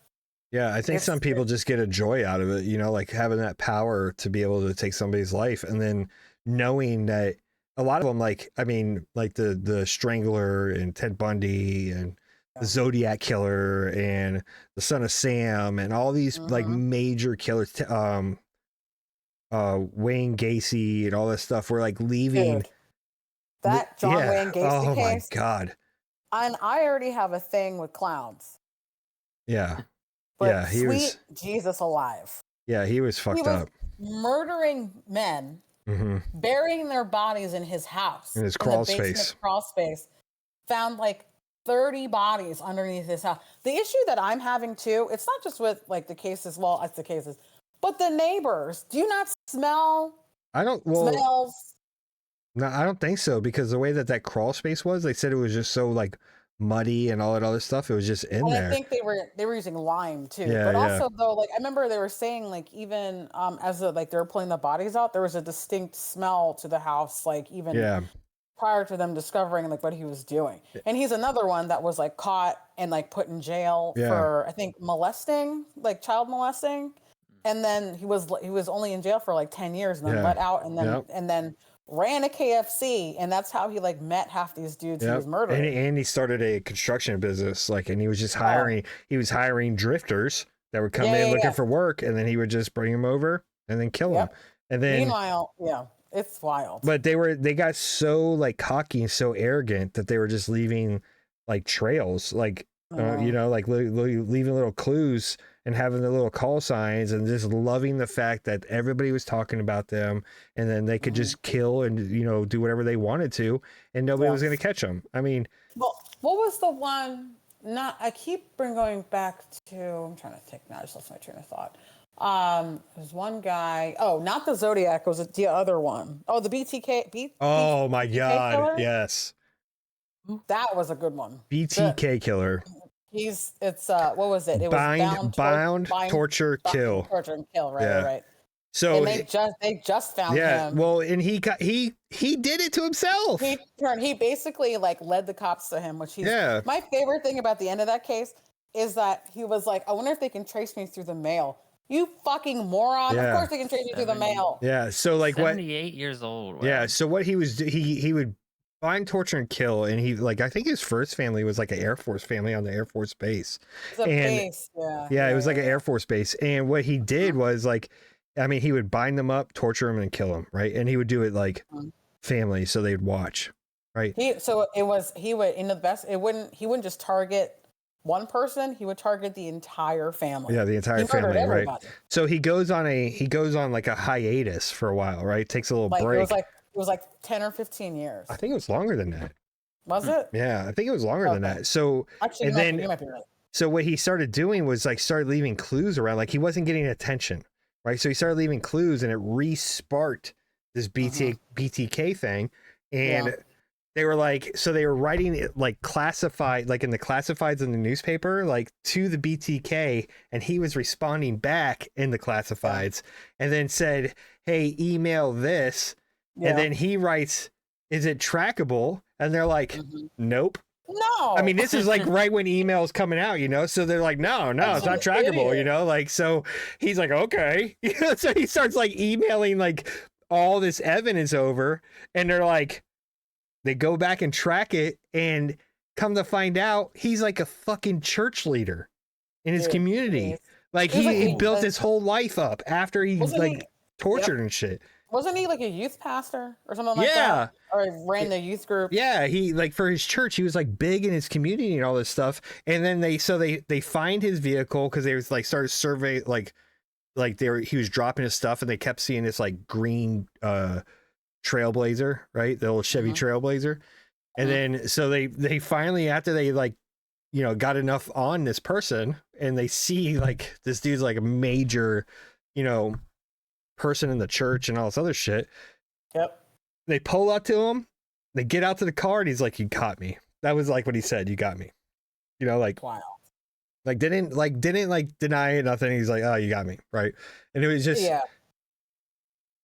Yeah, I think some people just get a joy out of it, you know, like having that power to be able to take somebody's life, and then knowing that a lot of them, like, I mean, like the Strangler and Ted Bundy and the Zodiac Killer and the Son of Sam and all these like major killers, Wayne Gacy and all this stuff were like leaving. Dude, that John Wayne Gacy case. Oh my God. And I already have a thing with clowns. Yeah. But he was Jesus alive. Yeah, he was fucked up. Murdering men. Burying their bodies in his house, in his crawl space. Found like 30 bodies underneath his house. The issue that I'm having too, it's not just with like the cases, well, it's the cases, but the neighbors. Do you not smell? Smells? No, I don't think so, because the way that crawl space was, they said it was just so like muddy and all that other stuff. It was just in there. I think they were using lime too. But also though, like I remember they were saying like even as like they were pulling the bodies out, there was a distinct smell to the house, like even prior to them discovering like what he was doing. And he's another one that was like caught and like put in jail for I think molesting, like child molesting. And then he was only in jail for like 10 years and then let out, and then ran a KFC, and that's how he like met half these dudes he was murdering. And he started a construction business, like, and he was just hiring. He was hiring drifters that would come in looking for work, and then he would just bring them over and then kill them. And then meanwhile, it's wild. But they got so like cocky and so arrogant that they were just leaving like trails, like you know, like leaving little clues and having the little call signs, and just loving the fact that everybody was talking about them, and then they could just kill and, you know, do whatever they wanted to, and nobody was going to catch them. I mean, well, what was the one? I keep going back to. I'm trying to think now. I just lost my train of thought. There's one guy. Oh, not the Zodiac. It was the other one. Oh, the BTK. Oh my God! Killer? Yes, that was a good one. BTK killer. What was it? It was bound, torture, kill. Torture and kill, right, right. So and they just found him. Well, and he did it to himself. He basically like led the cops to him, which my favorite thing about the end of that case is that he was like, I wonder if they can trace me through the mail. You fucking moron. Of course they can trace you through the mail. Yeah. So like 78 years old. Wow. Yeah. So what he was, he would find, torture, and kill, and he like, I think his first family was like an Air Force family on the Air Force base. It's a base, it was like an Air Force base, and what he did was like, I mean, he would bind them up, torture them, and kill them, right? And he would do it like family, so they'd watch, right? He wouldn't just target one person, he would target the entire family. Yeah, the entire family, right? So he goes on like a hiatus for a while, right? Takes a little break. It was like 10 or 15 years. I think it was longer than that. Was it? Yeah, I think it was longer than that. So actually, and then you might be right. So what he started doing was like started leaving clues around, like he wasn't getting attention, right? So he started leaving clues, and it re-sparked this BTK thing, and they were like, so they were writing it like classified, like in the classifieds in the newspaper, like to the BTK, and he was responding back in the classifieds, and then said, "Hey, email this," and then he writes, "Is it trackable?" And they're like, "Nope." No. I mean, this is like right when email's coming out, you know? So they're like, no, it's not trackable, you know? Like, so he's like, okay. So he starts like emailing like all this evidence over, and they're like, they go back and track it, and come to find out he's like a fucking church leader in his community. Like he built his whole life up after he like tortured and shit. Wasn't he like a youth pastor or something like that? Or he ran the youth group? Yeah, he like for his church, he was like big in his community and all this stuff. And then they find his vehicle because they was like started survey like he was dropping his stuff, and they kept seeing this like green Trailblazer, right? The old Chevy Trailblazer. And then so they finally, after they like, you know, got enough on this person, and they see like this dude's like a major, you know, person in the church and all this other shit. They pull up to him, they get out to the car, and he's like, "You caught me." That was like what he said, "You got me." You know, like wow. Like didn't deny it, nothing. He's like, "Oh, you got me," right? And it was just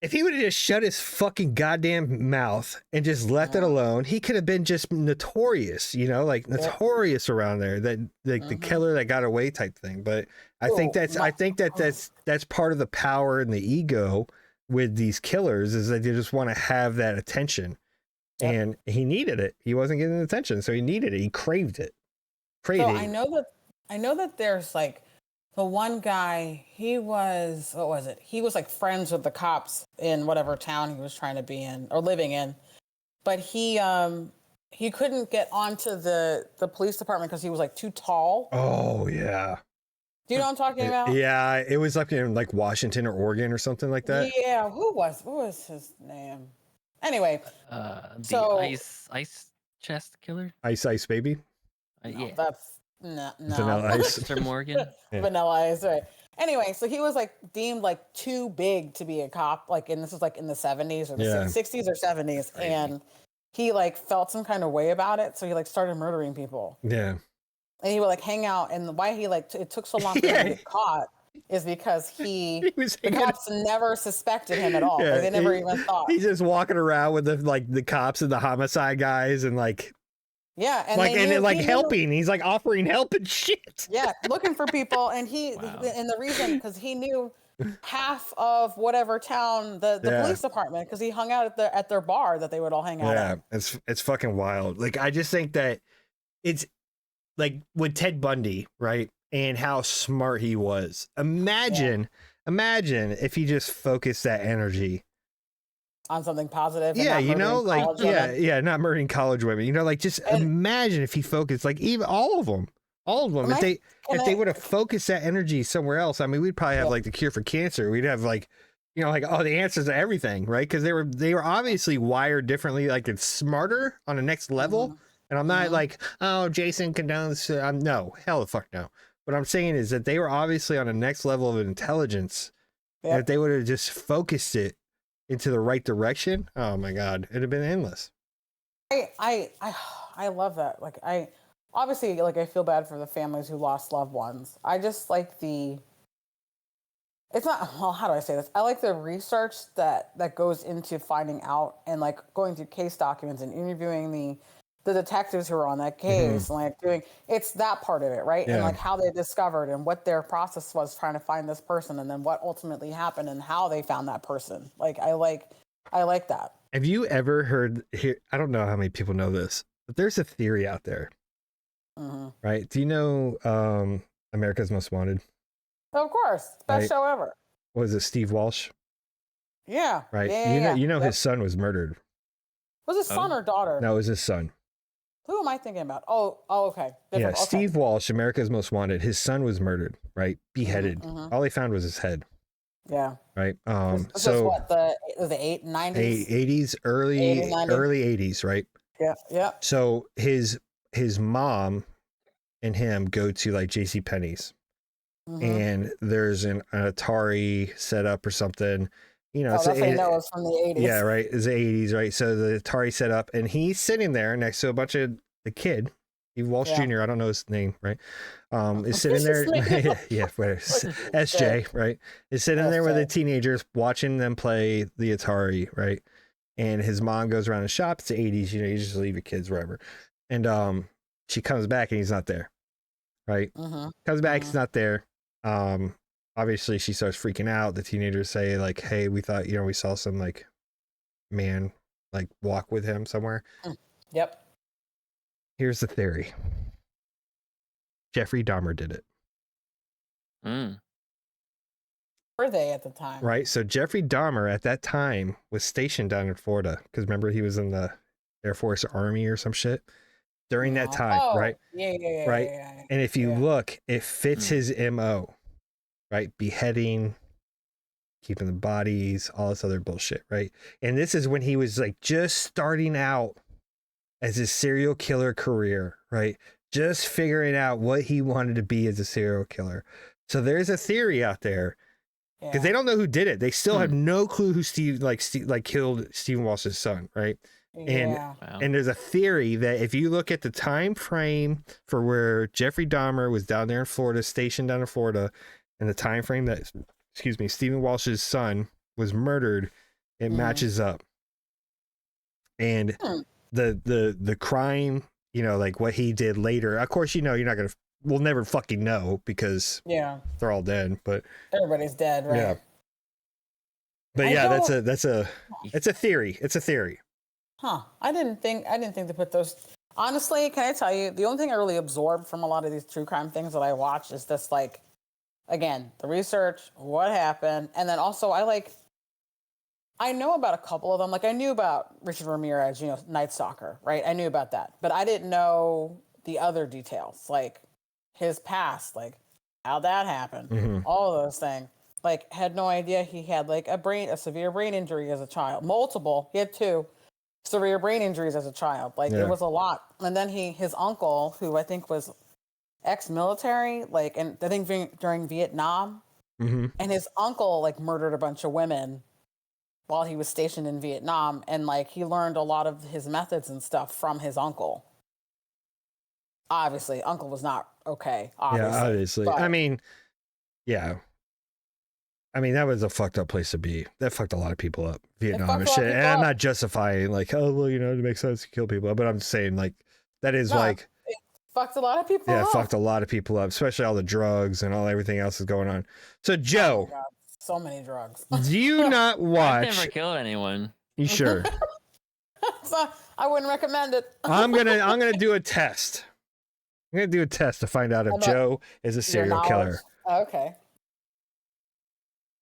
if he would have just shut his fucking goddamn mouth and just left it alone, he could have been just notorious, you know, like notorious around there, that like the killer that got away type thing. But I think that's part of the power and the ego with these killers, is that they just want to have that attention. And he needed it. He wasn't getting attention, so he needed it. He craved it. I know that there's like the one guy, he was, what was it? He was like friends with the cops in whatever town he was trying to be in or living in. But he couldn't get onto the police department because he was like too tall. Oh, yeah. Do you know what I'm talking about? Yeah, it was up in like Washington or Oregon or something like that. Yeah, what was his name? Anyway, the ice chest killer. Ice Baby. Yeah, that's no. Vanilla Ice. Mr. Morgan. Vanilla Ice, right? Anyway, so he was like deemed like too big to be a cop, like, and this was like in the 70s or the 60s or 70s, and he like felt some kind of way about it, so he like started murdering people. Yeah. And he would like hang out, and why he like it took so long for him to get caught is because the cops never suspected him at all. Yeah, like, they never even thought. He's just walking around with the cops and the homicide guys, and like and helping. He's like offering help and shit. Yeah, looking for people, and and the reason, because he knew half of whatever town the police department, because he hung out at their bar that they would all hang out at. Yeah, it's fucking wild. Like, I just think that it's like with Ted Bundy, right? And how smart he was. Imagine if he just focused that energy on something positive. Yeah, you know, like, yeah, not murdering college women. You know, like, just imagine if he focused, like, even all of them. If they would have focused that energy somewhere else, I mean, we'd probably have like the cure for cancer. We'd have like, you know, like all the answers to everything, right? Because they were obviously wired differently. Like, it's smarter on the next level. And I'm not like, oh, Jason condones. No, hell the fuck no. What I'm saying is that they were obviously on the next level of intelligence. And if they would have just focused it into the right direction, oh my God, it'd have been endless. I love that. Like, I obviously, like, I feel bad for the families who lost loved ones. I just like it's not, well, how do I say this? I like the research that goes into finding out, and like going through case documents and interviewing the detectives who were on that case, and like it's that part of it, right? And like how they discovered and what their process was trying to find this person, and then what ultimately happened and how they found that person. Like, I like that. Have you ever heard here? I don't know how many people know this, but there's a theory out there, right? Do you know America's Most Wanted? Of course, best show ever. Was it Steve Walsh? Yeah. Right. Yeah, you know his son was murdered. Was his son or daughter? No, it was his son. Who am I thinking about? Oh, okay. Yeah, okay. Steve Walsh, America's Most Wanted. His son was murdered, right? Beheaded. All they found was his head. Yeah. Right. This was what, the 90s? 80s, early 80s, right? Yeah. Yeah. So his mom and him go to like JCPenney's, and there's an Atari set up or something, you know, Oh, so that's how you know it's from the 80s. yeah, right. It's the 80s, right? So the Atari set up, and he's sitting there next to a bunch of the kid, Steve Walsh Yeah. Jr. I don't know his name, right? Is sitting His there, name. yeah, whatever. SJ, right? Is sitting there with the SJ. teenagers, watching them play the Atari, right? And his mom goes around the shop. It's the 80s, you know, you just leave your kids wherever. And she comes back, and he's not there, right? Mm-hmm. Comes back, he's not there. Obviously, she starts freaking out. The teenagers say, like, hey, we thought, you know, we saw some, like, man, like, walk with him somewhere. Yep. Here's the theory. Jeffrey Dahmer did it. Mm. Were they at the time? Right? So Jeffrey Dahmer at that time was stationed down in Florida. Because remember, he was in the Air Force Army or some shit during that time, Oh, right? Yeah. Right? Yeah. And if you Yeah. look, it fits his MO, right? Beheading, keeping the bodies, all this other bullshit, right? And this is when he was like just starting out as his serial killer career, right? Just figuring out what he wanted to be as a serial killer. So there's a theory out there because they don't know who did it. They still have no clue who Steve killed Stephen Walsh's son, right? Yeah. And there's a theory that if you look at the time frame for where Jeffrey Dahmer was down there in Florida, stationed down in Florida, and the time frame that, Stephen Walsh's son was murdered, it matches up. And the crime, you know, like what he did later, of course, you know, we'll never fucking know because they're all dead, but everybody's dead, right? Yeah. But it's a theory. It's a theory. Huh. I didn't think to put those. Honestly, can I tell you, the only thing I really absorbed from a lot of these true crime things that I watch is this, like, again, the research, what happened, and then also I know about a couple of them. Like, I knew about Richard Ramirez, you know, Night Stalker, right? I knew about that, but I didn't know the other details, like his past, like how that happened, all of those things. Like, had no idea he had like a severe brain injury as a child, multiple. He had 2 severe brain injuries as a child. Like, it was a lot. And then his uncle, who I think was ex-military, like, and I think during Vietnam, and his uncle like murdered a bunch of women while he was stationed in Vietnam, and like he learned a lot of his methods and stuff from his uncle. Obviously, uncle was not okay. Obviously. But, I mean, yeah. I mean, that was a fucked up place to be. That fucked a lot of people up. Vietnam and shit. And I'm not justifying like, oh, well, you know, it makes sense to kill people. But I'm saying like, that is like. It fucked a lot of people up. Yeah, it fucked a lot of people up, especially all the drugs and all everything else is going on. So, Joe. Oh my God, so many drugs. Do you not watch? I've never killed anyone. You sure? So, I wouldn't recommend it. I'm gonna do a test. I'm gonna do a test to find out if Joe is a serial killer. Okay.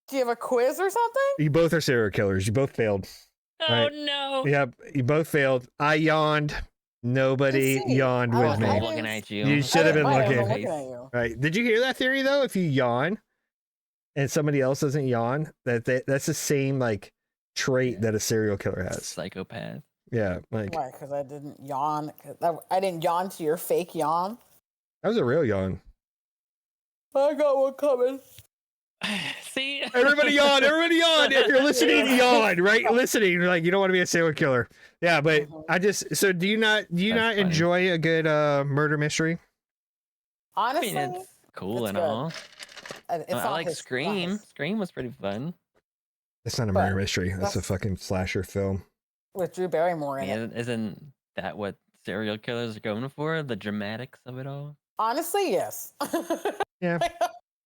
Do you have a quiz or something? You both are serial killers. You both failed. Oh right? no. Yep, you both failed. I yawned. Nobody yawned with me. I'm looking at you. You should have been looking. At you. Right? Did you hear that theory though? If you yawn and somebody else doesn't yawn, that's the same like trait that a serial killer has. Psychopath. Yeah, like why? Because I didn't yawn. I didn't yawn to your fake yawn. That was a real yawn. I got one coming. See, everybody yawn. Everybody yawn. If you're listening, yawn. Right, listening. Like you don't want to be a serial killer. Yeah, but I just. So do you not enjoy a good murder mystery? Honestly, I mean, it's cool and good. all. I like his, Scream. Scream was pretty fun. It's not a murder mystery. That's a fucking slasher film with Drew Barrymore in it. Isn't that what serial killers are going for? The dramatics of it all. Honestly, yes. Yeah.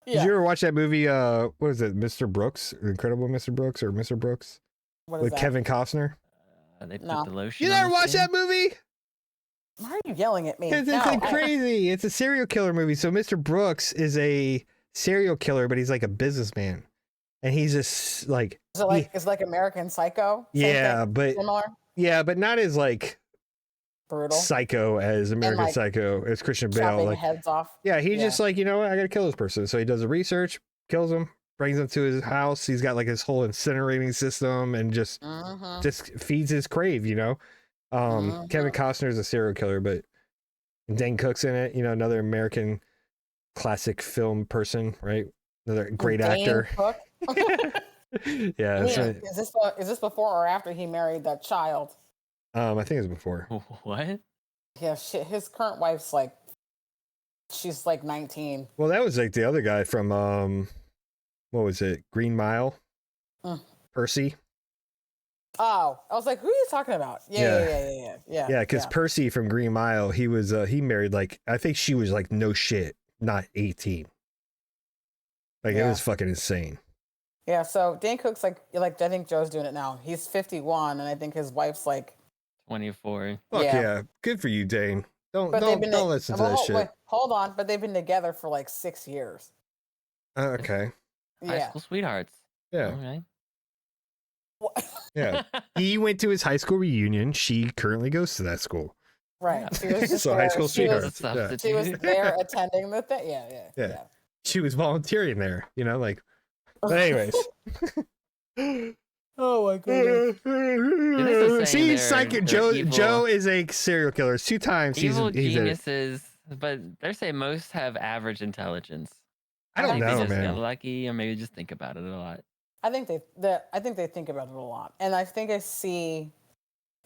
Did you ever watch that movie? What is it, Mr. Brooks, Incredible Mr. Brooks, or Mr. Brooks, with Kevin Costner? They put the lotion. You never watched that movie? Why are you yelling at me? It's crazy. It's a serial killer movie. So Mr. Brooks is a serial killer, but he's like a businessman, and he's just like. So it's like American Psycho. Yeah, but similar. Yeah, but not as like. Brutal. Psycho as American Psycho as Christian Bale. Like heads off. Yeah, he's just like, you know what, I gotta kill this person. So he does the research, kills him, brings him to his house. He's got like his whole incinerating system and just feeds his crave, you know. Kevin Costner is a serial killer, but Dane Cook's in it, you know, another American classic film person, right? Another great actor. Yeah, that's right. Is this before or after he married that child? I think it was before. What? Yeah, shit. His current wife's like, she's like 19. Well, that was like the other guy from what was it? Green Mile? Mm. Percy? Oh, I was like, who are you talking about? Yeah. Yeah, because Percy from Green Mile, he was he married like, I think she was like no shit, not 18. Like it was fucking insane. Yeah, so Dane Cook's like I think Joe's doing it now. He's 51, and I think his wife's like 24. Fuck yeah. Good for you, Dane. Don't listen to that shit. Wait, hold on, but they've been together for like 6 years. Okay. High Yeah. school sweethearts. Yeah. Okay. Yeah. He went to his high school reunion. She currently goes to that school. Right. She was just So high school sweethearts. Yeah. She was there attending the thing. Yeah. She was volunteering there, you know, like. But anyways. Oh my goodness. See, psychic Joe is a serial killer. It's 2 times Evil he's geniuses, but they're saying most have average intelligence. I don't think know, they just man. got lucky, or maybe just think about it a lot. I think they think about it a lot, and I think I see,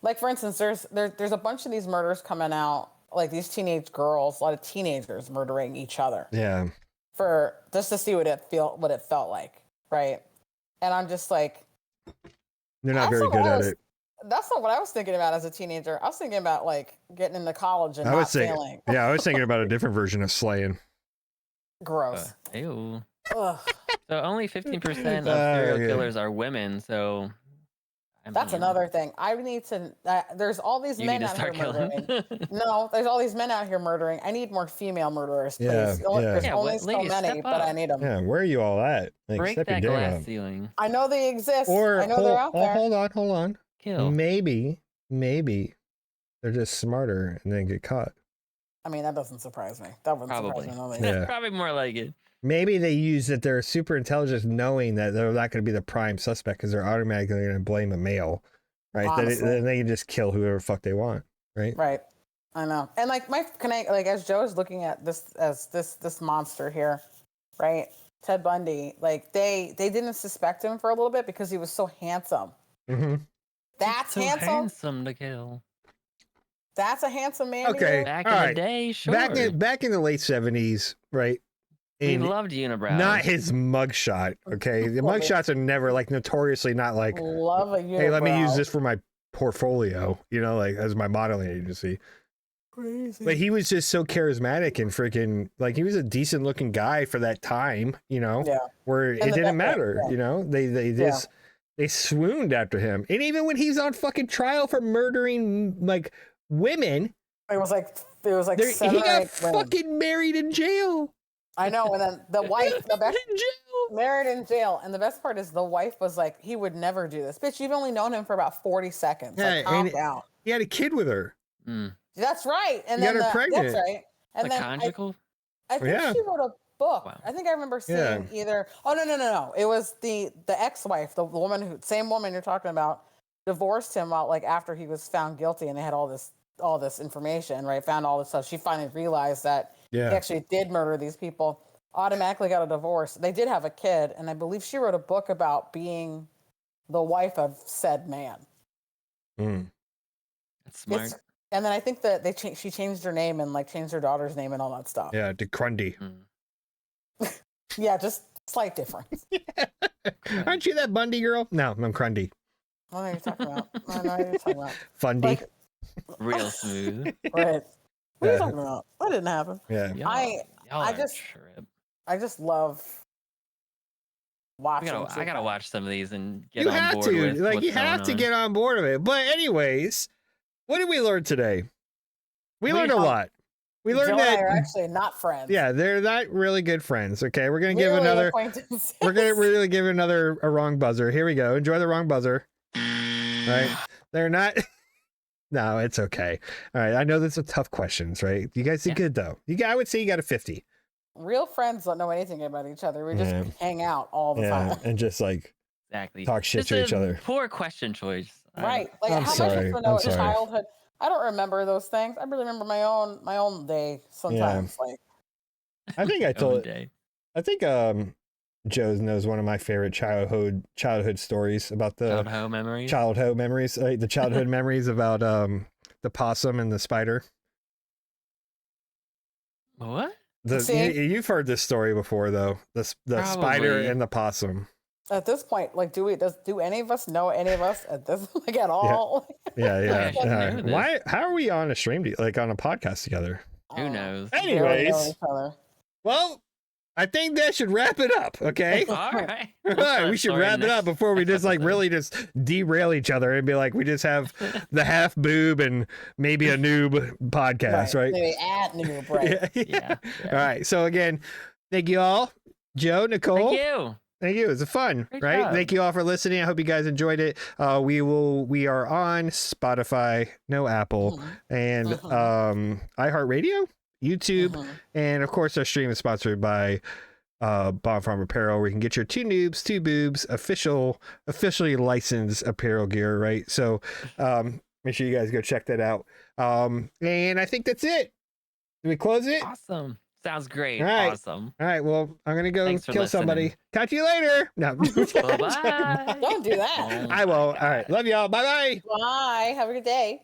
like for instance, there's a bunch of these murders coming out, like these teenage girls, a lot of teenagers murdering each other. Yeah. For just to see what it felt like, right? And I'm just like, they're not very good at it. That's not what I was thinking about as a teenager. I was thinking about like getting into college and not failing. Yeah, I was thinking about a different version of slaying. Gross. Ew. Ugh. So only 15% of serial killers are women. So that's another thing. I need to. There's all these men out here murdering. No, there's all these men out here murdering. I need more female murderers, please. Yeah, There's yeah. only so many, but I need them. Yeah, where are you all at? Like, break step your that game glass up. ceiling. I know they exist. Or I know they're out there. hold on. Kill. Maybe they're just smarter and then get caught. I mean, that doesn't surprise me. That wouldn't Probably. surprise me. Yeah. Probably more like it. Maybe they use that they're super intelligent, knowing that they're not going to be the prime suspect because they're automatically going to blame a male, right? Then they can just kill whoever fuck they want, right? Right. I know. And like as Joe is looking at this monster here, right? Ted Bundy, like they didn't suspect him for a little bit because he was so handsome. Mm-hmm. That's so handsome to kill. That's a handsome man. Okay. Back in the day, sure. Back in the late 70s, right? We loved unibrows. Not his mugshot, okay? The mugshots are never like notoriously not like, love a unibrow. Hey, let me use this for my portfolio, you know, like as my modeling agency. Crazy. But he was just so charismatic and freaking like he was a decent looking guy for that time, you know, where it didn't matter, you know, they swooned after him. And even when he's on fucking trial for murdering like women, it was like he got fucking married in jail. I know, and then the wife, married in jail, and the best part is the wife was like, he would never do this. Bitch, you've only known him for about 40 seconds. Yeah, like, calm down. He had a kid with her. Mm. That's right. And he then got her pregnant. That's right. And the then conjugal? I think she wrote a book. Wow. I think I remember seeing either. Oh no! It was the ex-wife, the woman same woman you're talking about, divorced him after he was found guilty, and they had all this information, right? Found all this stuff. She finally realized that he actually did murder these people. Automatically got a divorce. They did have a kid, and I believe she wrote a book about being the wife of said man. Mm. That's smart. And then I think that she changed her name and changed her daughter's name and all that stuff. Yeah, to Grundy. Yeah, just slight difference. Aren't you that Bundy girl? No, I'm Grundy. I know what you're talking about. I know what you're talking about. Fundy. Real smooth. Right. What are you talking about? That didn't happen. Yeah. I just love watching. I gotta watch some of these and get you on have board to. with Like what's you have to going on. get on board of it. But anyways, what did we learn today? We learned a lot. We learned Joe that and I are actually not friends. Yeah, they're not really good friends. Okay, we're gonna give another. We're gonna really give a wrong buzzer. Here we go. Enjoy the wrong buzzer. Right? They're not. No, it's okay. All right. I know these are tough questions, right? You guys did good though. I would say you got a 50. Real friends don't know anything about each other. We just hang out all the time and just exactly talk shit to each other. Poor question choice. Right. I'm sorry. Much of childhood. I don't remember those things. I really remember my own day sometimes. I think I told. I think Joe knows one of my favorite childhood stories about the Childhood memories. childhood memories, the childhood memories about the possum and the spider. What? You've heard this story before though. The spider Probably. and the possum. At this point, like, do any of us know any of us at this, like, at all? Yeah. I should know this. Why? How are we on a stream like on a podcast together? Who knows? Barely know Anyways, each other. well, I think that should wrap it up. Okay. All right. All right, we should wrap it up before we just like episode. really just derail each other and be like, we just have the half boob and maybe a noob podcast, right? Maybe at noob, right? Yeah. All right. So again, thank you all, Joe, Nicole. Thank you. Thank you. It was fun, Great right? job. Thank you all for listening. I hope you guys enjoyed it. We are on Spotify, no Apple, and iHeartRadio, YouTube, and of course our stream is sponsored by Bomb Farm Apparel, where you can get your 2noobs2boobs officially licensed apparel gear, right? So make sure you guys go check that out. And I think that's it. Do we close it? Awesome. Sounds great. All right. Awesome. All right. Well, I'm gonna go Thanks for kill somebody. listening. Talk to you later. No. Bye-bye. Don't do that. I will. All right. Love y'all. Bye bye. Bye. Have a good day.